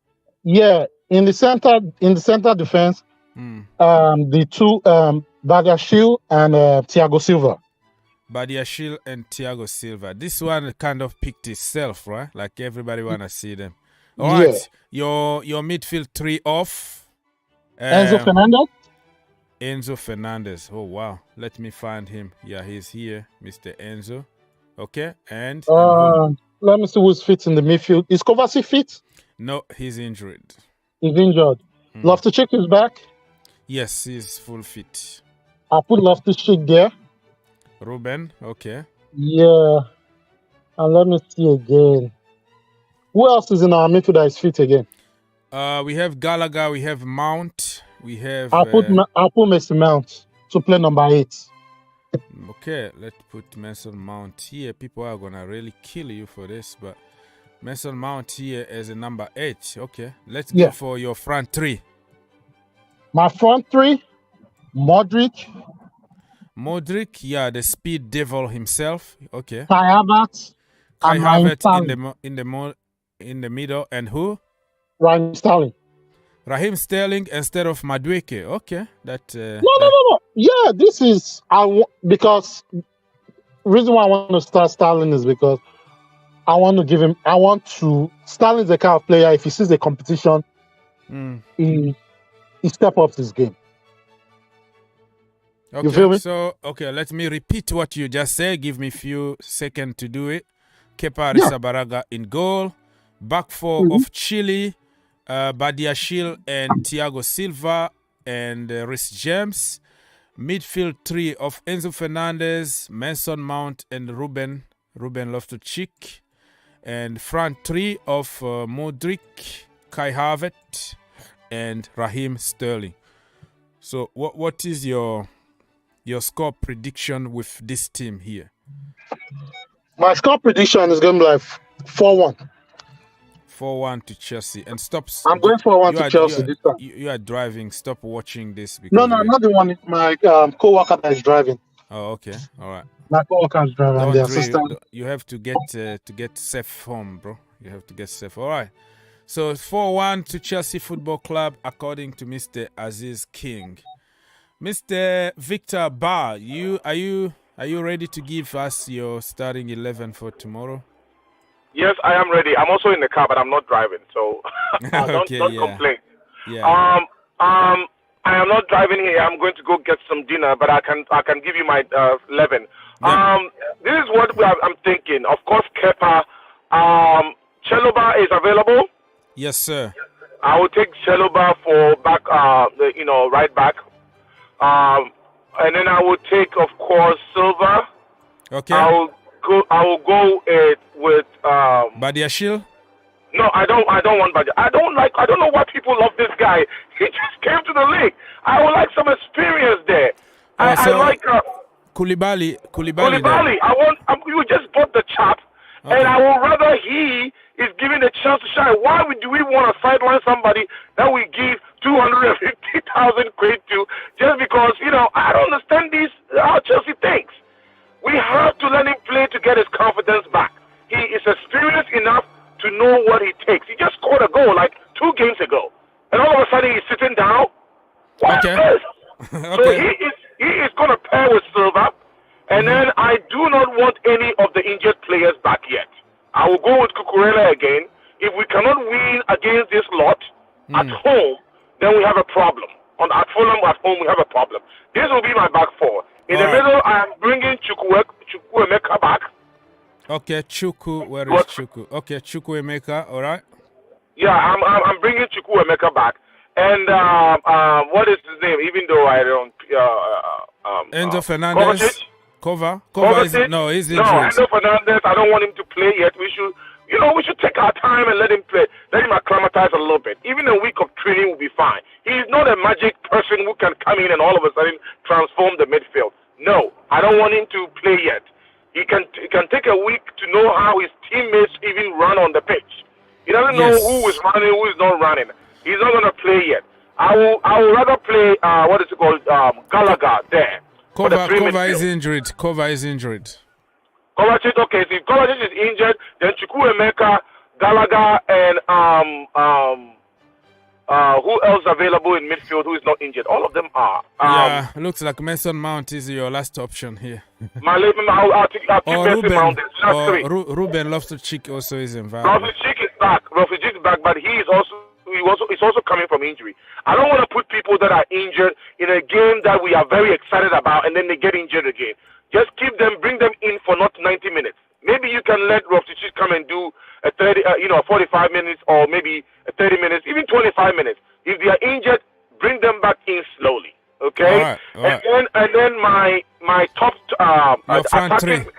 In the center defense, the two Badiashile and Thiago Silva. Badiashile and Thiago Silva. This one kind of picked itself, right? Like everybody wanna see them. All right. Your midfield three off. Enzo Fernandez. Oh wow. Let me find him. Yeah, he's here, Mr. Enzo. Okay, and let me see who's fit in the midfield. Is Kovacic fit? No, he's injured. He's injured. Loftus-Cheek is back? Yes, he's full fit. I'll put Loftus-Cheek there. Ruben, okay. Yeah. And let me see again. Who else is in our midfield that is fit again? We have Gallagher, we have Mount, we have... I'll put Mason Mount to play number 8. Okay, let's put Mason Mount here. People are going to really kill you for this, but Mason Mount here as a number 8. Okay, let's go for your front 3. My front 3, Mudryk. Mudryk, yeah, the speed devil himself. Okay. Kai Havertz. Kai Havertz in the middle, and who? Raheem Sterling. Raheem Sterling instead of Madueke. Okay, that. No. Yeah, this is because reason why I want to start Sterling is because I want to give him. Sterling's the kind of player. If he sees the competition, he step up his game. Okay, you feel me? So let me repeat what you just said. Give me a few seconds to do it. Kepa Arrizabalaga in goal. Back 4 of Chile, Badiashile and Thiago Silva and Reece James. Midfield 3 of Enzo Fernandez, Mason Mount and Ruben Loftus-Cheek. And front 3 of Mudryk, Kai Havertz and Raheem Sterling. So what is your score prediction with this team here? My score prediction is going to be like 4-1. 4-1 to Chelsea. And stop. I'm going 4-1 to Chelsea this time. You are driving. Stop watching this. No, I'm not the one. My co-worker that is driving. Oh, okay. All right. My co-worker is driving. The assistant. You have to get safe home, bro. You have to get safe. All right. So 4-1 to Chelsea Football Club, according to Mr. Aziz King. Mr. Victor Barr, are you ready to give us your starting 11 for tomorrow? Yes, I am ready. I'm also in the car, but I'm not driving, so don't complain. Yeah. I am not driving here. I'm going to go get some dinner, but I can give you my 11. Yeah. This is what I'm thinking. Of course, Kepa. Chalobah is available. Yes, sir. I will take Chalobah for back, right back. And then I will take, of course, Silva. Okay. I will go with Badiashile. No, I don't want Badiashile. I don't know why people love this guy. He just came to the league. I would like some experience there. I like Koulibaly. You just bought the chap, and I would rather he is given a chance to shine. Why do we want to sideline somebody that we give 250,000 quid to just because, I don't understand how Chelsea thinks. We have to let him play to get his confidence back. He is experienced enough to know what he takes. He just scored a goal like 2 games ago, and all of a sudden he's sitting down. What is this? So he is going to pair with Silva, and then I do not want any of the injured players back yet. I will go with Cucurella again. If we cannot win against this lot at home, then we have a problem. At Fulham at home, we have a problem. This will be my back 4. In the middle, I am bringing Chukwuemeka back. Okay, where is Chuku? Okay, Chukwuemeka, all right. Yeah, I'm bringing Chukwuemeka back. And what is his name? Even though I don't... Enzo Fernandez? Kovacic is injured. No, Enzo Fernandez, I don't want him to play yet. We should take our time and let him play. Let him acclimatize a little bit. Even a week of training will be fine. He's not a magic person who can come in and all of a sudden transform the midfield. No, I don't want him to play yet. He can take a week to know how his teammates even run on the pitch. He doesn't know who is running, who is not running. He's not going to play yet. I will rather play, Gallagher there. Kova is injured. Kovacic, okay. So if Kovacic is injured, then Chukwuemeka, Gallagher, and who else available in midfield who is not injured? All of them are. Looks like Mason Mount is your last option here. I'll keep Mason Mount. Ruben Loftus-Cheek also is involved. Loftus-Cheek is back, but he's also coming from injury. I don't want to put people that are injured in a game that we are very excited about and then they get injured again. Just bring them in for not 90 minutes. Maybe you can let Loftus-Cheek come and do a 45 minutes or maybe 30 minutes, even 25 minutes. If they are injured, bring them back in slowly. Okay, All right. and then my top Your front attacking, three.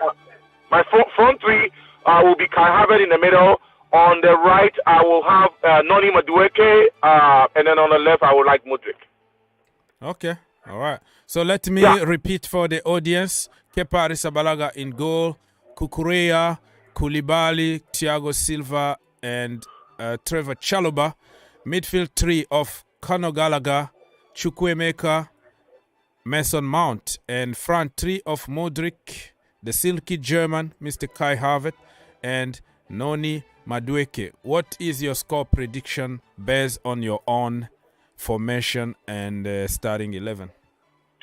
my front three will be Kai Havertz in the middle. On the right, I will have Noni Madueke, and then on the left, I will like Mudryk. Okay. All right. So let me repeat for the audience. Kepa Arrizabalaga in goal. Kukurea, Koulibaly, Thiago Silva, and Trevor Chalobah. Midfield three of Conor Gallagher, Chukwuemeka, Mason Mount. And front three of Mudryk, the silky German, Mr. Kai Havertz, and Noni Madueke. What is your score prediction based on your own formation and starting 11?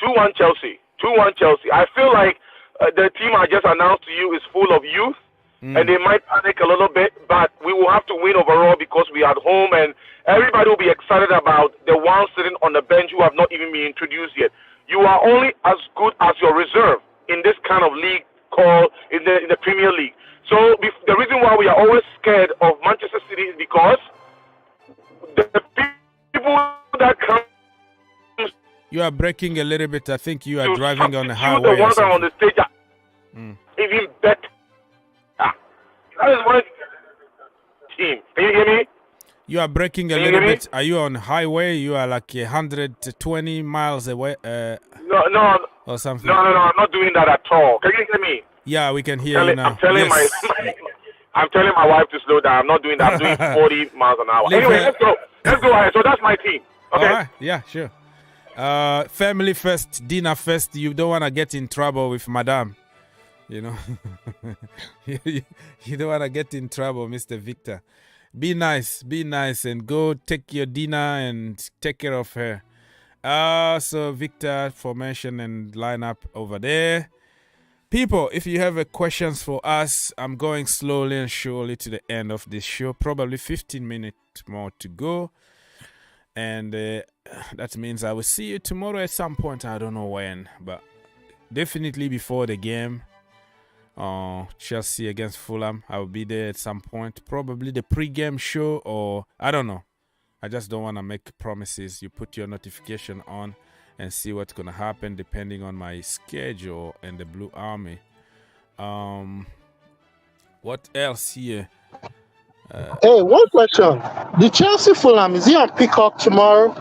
2-1 Chelsea. 2-1 Chelsea. I feel like the team I just announced to you is full of youth, and they might panic a little bit, but we will have to win overall because we are at home, and everybody will be excited about the ones sitting on the bench who have not even been introduced yet. You are only as good as your reserve in this kind of league called in the Premier League. So the reason why we are always scared of Manchester City is because the people that come. You are breaking a little bit. I think you are driving on a the highway. ones that are on the stage are even better. That is one team. Can you hear me? You are breaking a little bit. Are you on highway? You are like 120 miles away. No. Or something. No. I'm not doing that at all. Can you hear me? Yeah, we can hear you now. I'm telling my wife to slow down. I'm not doing that. I'm doing 40 miles an hour. Anyway, let's go. Let's go ahead. So that's my team. Okay. All right. Yeah, sure. Family first, dinner first. You don't want to get in trouble with Madame. You know, you don't want to get in trouble, Mr. Victor. Be nice, and go take your dinner and take care of her. So Victor, formation and lineup over there. People, if you have questions for us, I'm going slowly and surely to the end of this show. Probably 15 minutes more to go. And that means I will see you tomorrow at some point. I don't know when, but definitely before the game. Chelsea against Fulham. I will be there at some point. Probably the pre-game show, or I don't know. I just don't want to make promises. You put your notification on and see what's going to happen depending on my schedule and the Blue Army. What else here? Hey, one question. The Chelsea Fulham, is he on Peacock tomorrow?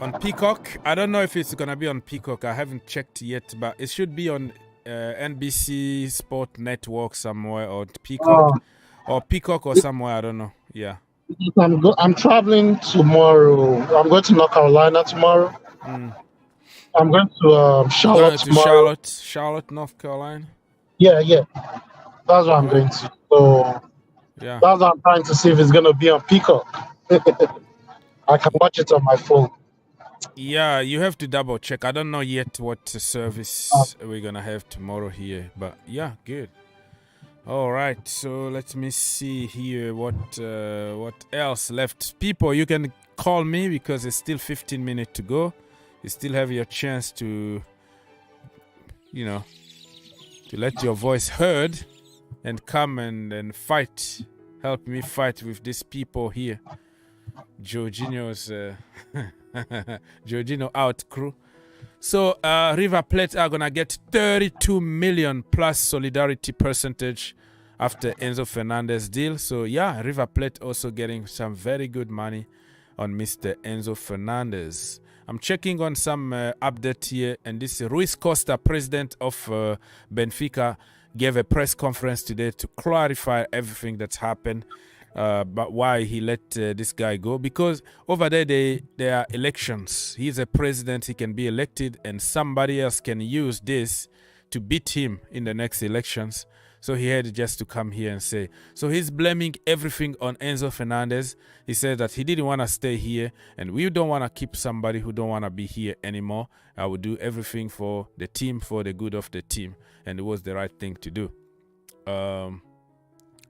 On Peacock? I don't know if it's going to be on Peacock. I haven't checked yet, but it should be on NBC Sport Network somewhere, or Peacock, or Peacock or somewhere. I don't know. Yeah. I'm traveling tomorrow. I'm going to North Carolina tomorrow. I'm going to Charlotte tomorrow. Charlotte, North Carolina. Yeah. That's what I'm going to. So yeah, that's what I'm trying to see if it's going to be on Peacock. I can watch it on my phone. Yeah, you have to double check. I don't know yet what service we're gonna have tomorrow here, but yeah, good. All right, so let me see here what else left. People, you can call me because it's still 15 minutes to go. You still have your chance to, to let your voice heard and come and fight. Help me fight with these people here. Jorginho's Jorginho out crew. So River Plate are gonna get 32 million plus solidarity percentage after Enzo Fernandez deal. So yeah, River Plate also getting some very good money on Mr. Enzo Fernandez. I'm checking on some update here, and this Ruiz Costa, president of Benfica, gave a press conference today to clarify everything that's happened. But why he let this guy go? Because over there there are elections. He's a president. He can be elected, and somebody else can use this to beat him in the next elections. So he had just to come here and say. So he's blaming everything on Enzo Fernandez. He said that he didn't want to stay here, and we don't want to keep somebody who don't want to be here anymore. I will do everything for the team, for the good of the team, and it was the right thing to do.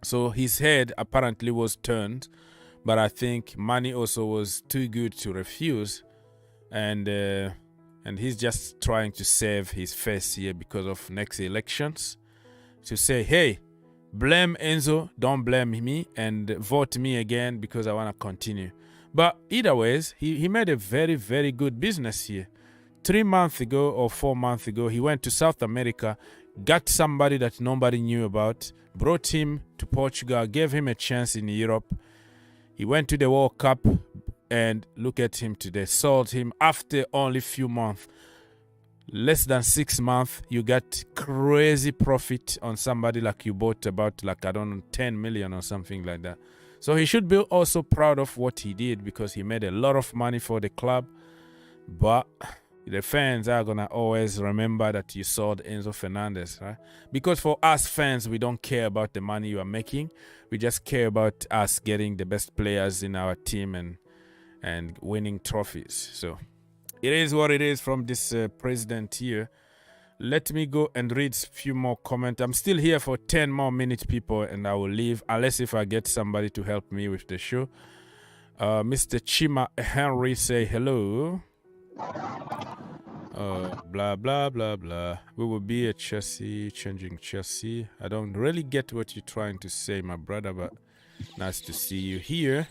So his head apparently was turned, but I think money also was too good to refuse, and he's just trying to save his face here because of next elections, to say, hey, blame Enzo, don't blame me, and vote me again because I want to continue. But either ways, he made a very, very good business here. 3 months ago or 4 months ago, he went to South America, got somebody that nobody knew about, brought him to Portugal, gave him a chance in Europe. He went to the World Cup, and look at him today. Sold him after only few months. Less than 6 months, you got crazy profit on somebody like you bought about, like, I don't know, 10 million or something like that. So he should be also proud of what he did, because he made a lot of money for the club. But the fans are going to always remember that you sold Enzo Fernandez, right? Because for us fans, we don't care about the money you are making. We just care about us getting the best players in our team and winning trophies. So it is what it is from this president here. Let me go and read a few more comments. I'm still here for 10 more minutes, people, and I will leave, unless if I get somebody to help me with the show. Mr. Chima Henry say hello. Blah, blah, blah, blah. We will be at Chelsea, changing Chelsea. I don't really get what you're trying to say, my brother, but nice to see you here.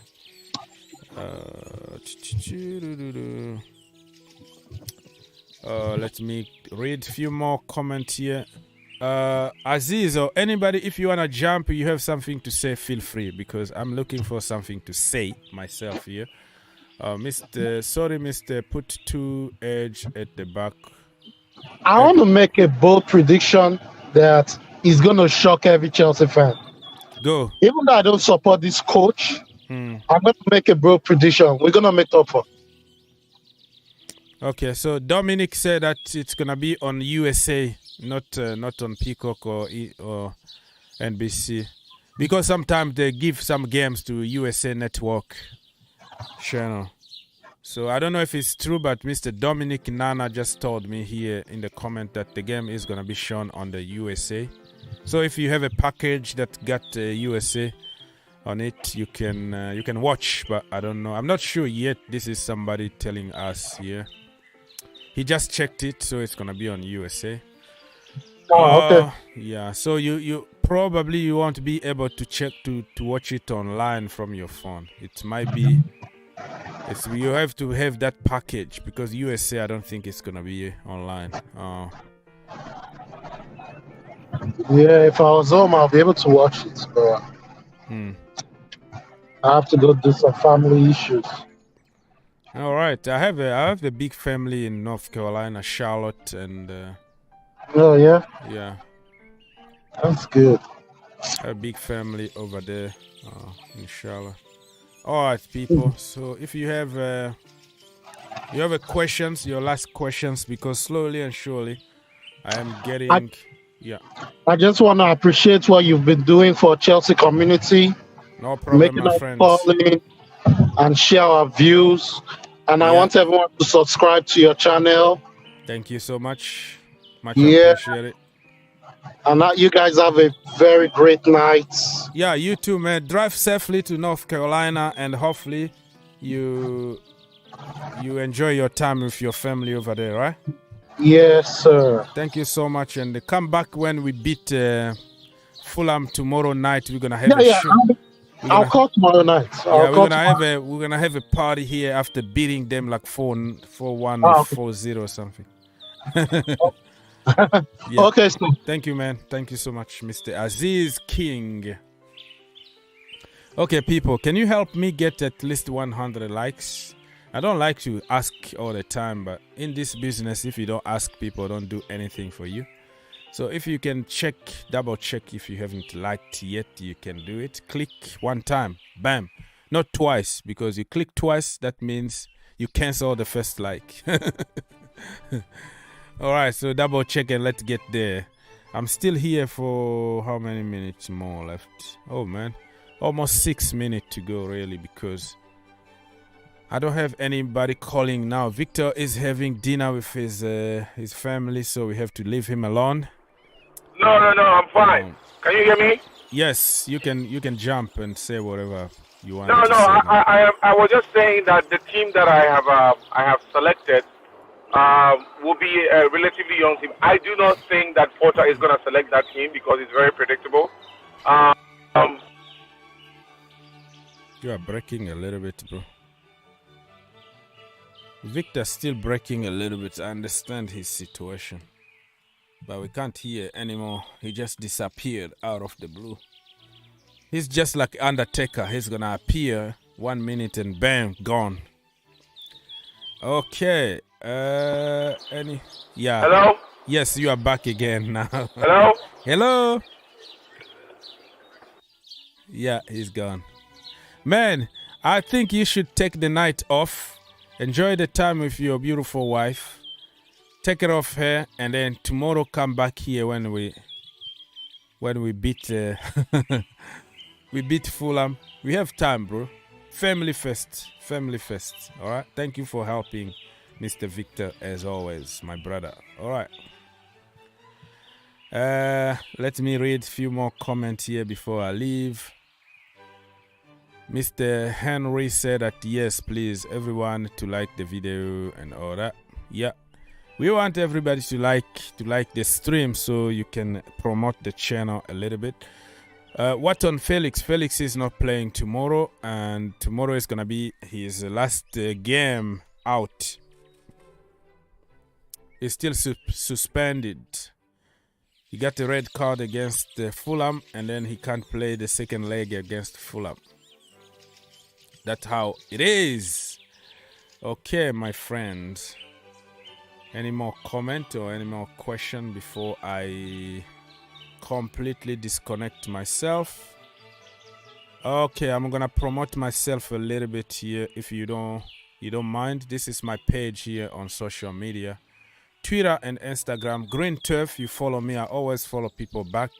Let me read a few more comments here. Aziz or anybody, if you want to jump, you have something to say, feel free, because I'm looking for something to say myself here. Mr. Put 2 edge at the back. I want to make a bold prediction that is going to shock every Chelsea fan. Go. Even though I don't support this coach, I'm going to make a bold prediction. We're going to make up for. Okay, so Dominic said that it's going to be on USA, not on Peacock or NBC. Because sometimes they give some games to USA Network channel. So I don't know if it's true, but Mr. Dominic Nana just told me here in the comment that the game is going to be shown on the USA. So if you have a package that got USA on it, you can watch, but I don't know. I'm not sure yet. This is somebody telling us here. He just checked it, so it's going to be on USA. Oh, okay. Yeah, so you probably you won't be able to check to watch it online from your phone. It might be you have to have that package, because USA I don't think it's gonna be online. Yeah, if I was home, I'll be able to watch it, but I have to go do some family issues. All right, I have a big family in North Carolina, Charlotte, and oh yeah, yeah, that's good. I have a big family over there in Charlotte. All right, people. So if you have a questions, your last questions, because slowly and surely I am getting. I just want to appreciate what you've been doing for Chelsea community. No problem, making my us friends. calling and share our views. And I want everyone to subscribe to your channel. Thank you so much. Much appreciate it. And you guys have a very great night. Yeah, you too, man. Drive safely to North Carolina, and hopefully you enjoy your time with your family over there, right? Yes, sir. Thank you so much, and come back when we beat Fulham tomorrow night. We're gonna have a show. I'll call tomorrow night. We're gonna have a party here after beating them like 4-1 or 4-0 or something. Okay, so thank you, man. Thank you so much, Mr. Aziz King. Okay, people, can you help me get at least 100 likes? I don't like to ask all the time, but in this business, if you don't ask, people don't do anything for you. So if you can double check if you haven't liked yet, you can do it. Click one time, bam. Not twice, because you click twice, that means you cancel the first like. All right, so double check and let's get there. I'm still here for how many minutes more left? Oh man, almost 6 minutes to go really, because I don't have anybody calling now. Victor is having dinner with his family, so we have to leave him alone. No, I'm fine. Can you hear me? Yes, you can jump and say whatever you want. I was just saying that the team that I have selected will be a relatively young team. I do not think that Porter is going to select that team because it's very predictable. You are breaking a little bit, bro. Victor's still breaking a little bit. I understand his situation, but we can't hear anymore. He just disappeared out of the blue. He's just like Undertaker. He's gonna appear 1 minute and bam, gone. Okay. Yeah. Hello? Yes, you are back again now. Hello? Hello? Yeah, he's gone. Man, I think you should take the night off. Enjoy the time with your beautiful wife. Take it off her, and then tomorrow come back here when we beat we beat Fulham. We have time, bro. Family first. Family first. All right. Thank you for helping, Mr. Victor, as always, my brother. All right. Let me read a few more comments here before I leave. Mr. Henry said that yes, please, everyone to like the video and all that. Yeah, we want everybody to like the stream so you can promote the channel a little bit. What on Felix? Felix is not playing tomorrow, and tomorrow is gonna be his last game out. He's still suspended. He got a red card against Fulham, and then he can't play the second leg against Fulham. That's how it is. Okay, my friends. Any more comment or any more question before I completely disconnect myself? Okay, I'm gonna promote myself a little bit here if you don't mind. This is my page here on social media. Twitter and Instagram. Green Turf, you follow me. I always follow people back.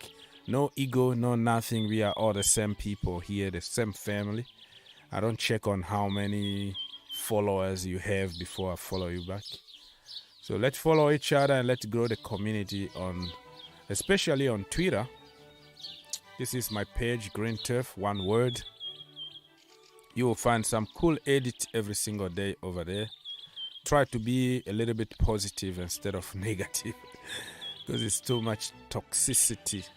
No ego, no nothing. We are all the same people here, the same family. I don't check on how many followers you have before I follow you back. So let's follow each other and let's grow the community especially on Twitter. This is my page, Green Turf, one word. You will find some cool edits every single day over there. Try to be a little bit positive instead of negative because it's too much toxicity.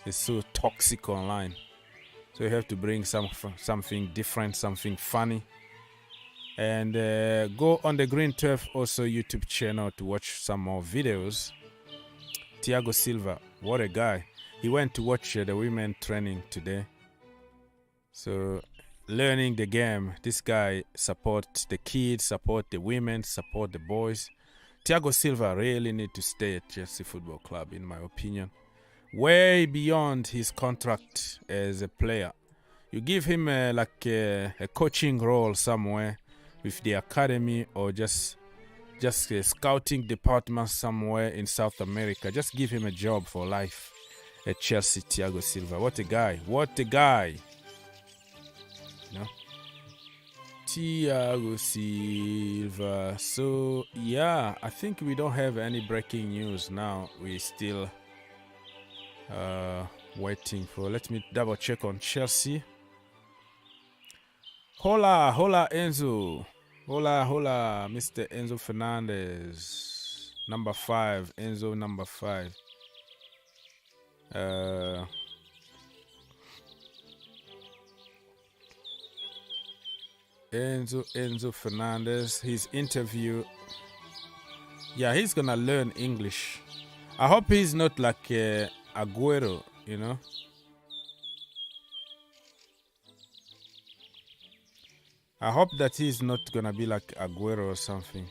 It's so toxic online. So you have to bring something different, something funny. And go on the Green Turf also YouTube channel to watch some more videos. Thiago Silva, what a guy. He went to watch the women training today. So learning the game. This guy support the kids, support the women, support the boys. Thiago Silva really need to stay at Chelsea Football Club in my opinion. Way beyond his contract as a player. You give him a coaching role somewhere with the academy or just a scouting department somewhere in South America. Just give him a job for life at Chelsea. Thiago Silva. What a guy. What a guy. You know? Thiago Silva. So yeah, I think we don't have any breaking news now. We still waiting for, let me double check on Chelsea. Hola Enzo. Hola Mr. Enzo Fernandez, number 5. Enzo number 5. Enzo Fernandez, his interview. Yeah, he's gonna learn English. I hope he's not like Aguero, you know. I hope that he's not gonna be like Aguero or something.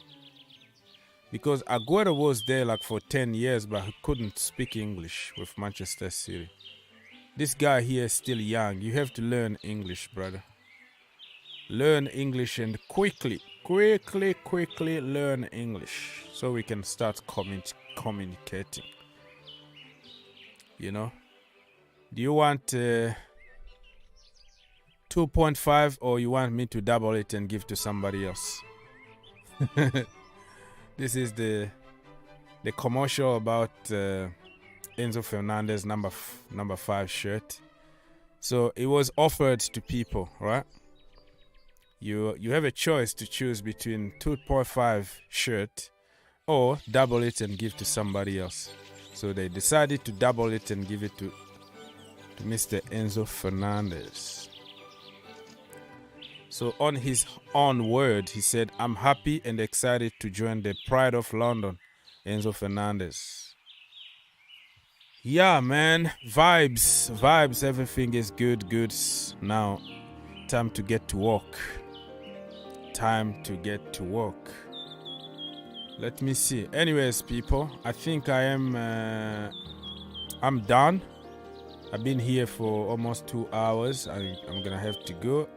Because Aguero was there like for 10 years, but he couldn't speak English with Manchester City. This guy here is still young. You have to learn English, brother. Learn English and quickly learn English so we can start communicating. You know? Do you want 2.5 or you want me to double it and give to somebody else? This is the commercial about Enzo Fernandez number 5 shirt. So it was offered to people, right? You have a choice to choose between 2.5 shirt or double it and give to somebody else. So they decided to double it and give it to Mr. Enzo Fernandez. So on his own word, he said, I'm happy and excited to join the pride of London, Enzo Fernandez. Yeah, man, vibes, everything is good. Now, time to get to work. Let me see. Anyways, people, I think I'm done. I've been here for almost 2 hours. I'm gonna have to go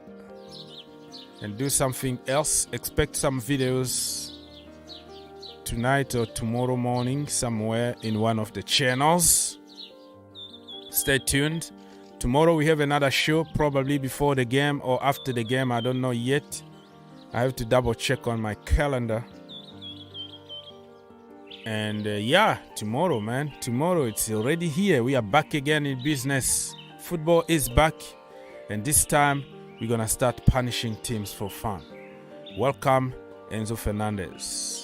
and do something else. Expect some videos tonight or tomorrow morning somewhere in one of the channels. Stay tuned. Tomorrow we have another show, probably before the game or after the game. I don't know yet. I have to double check on my calendar. And yeah, tomorrow, man. Tomorrow it's already here. We are back again in business. Football is back. And this time we're gonna start punishing teams for fun. Welcome, Enzo Fernandez.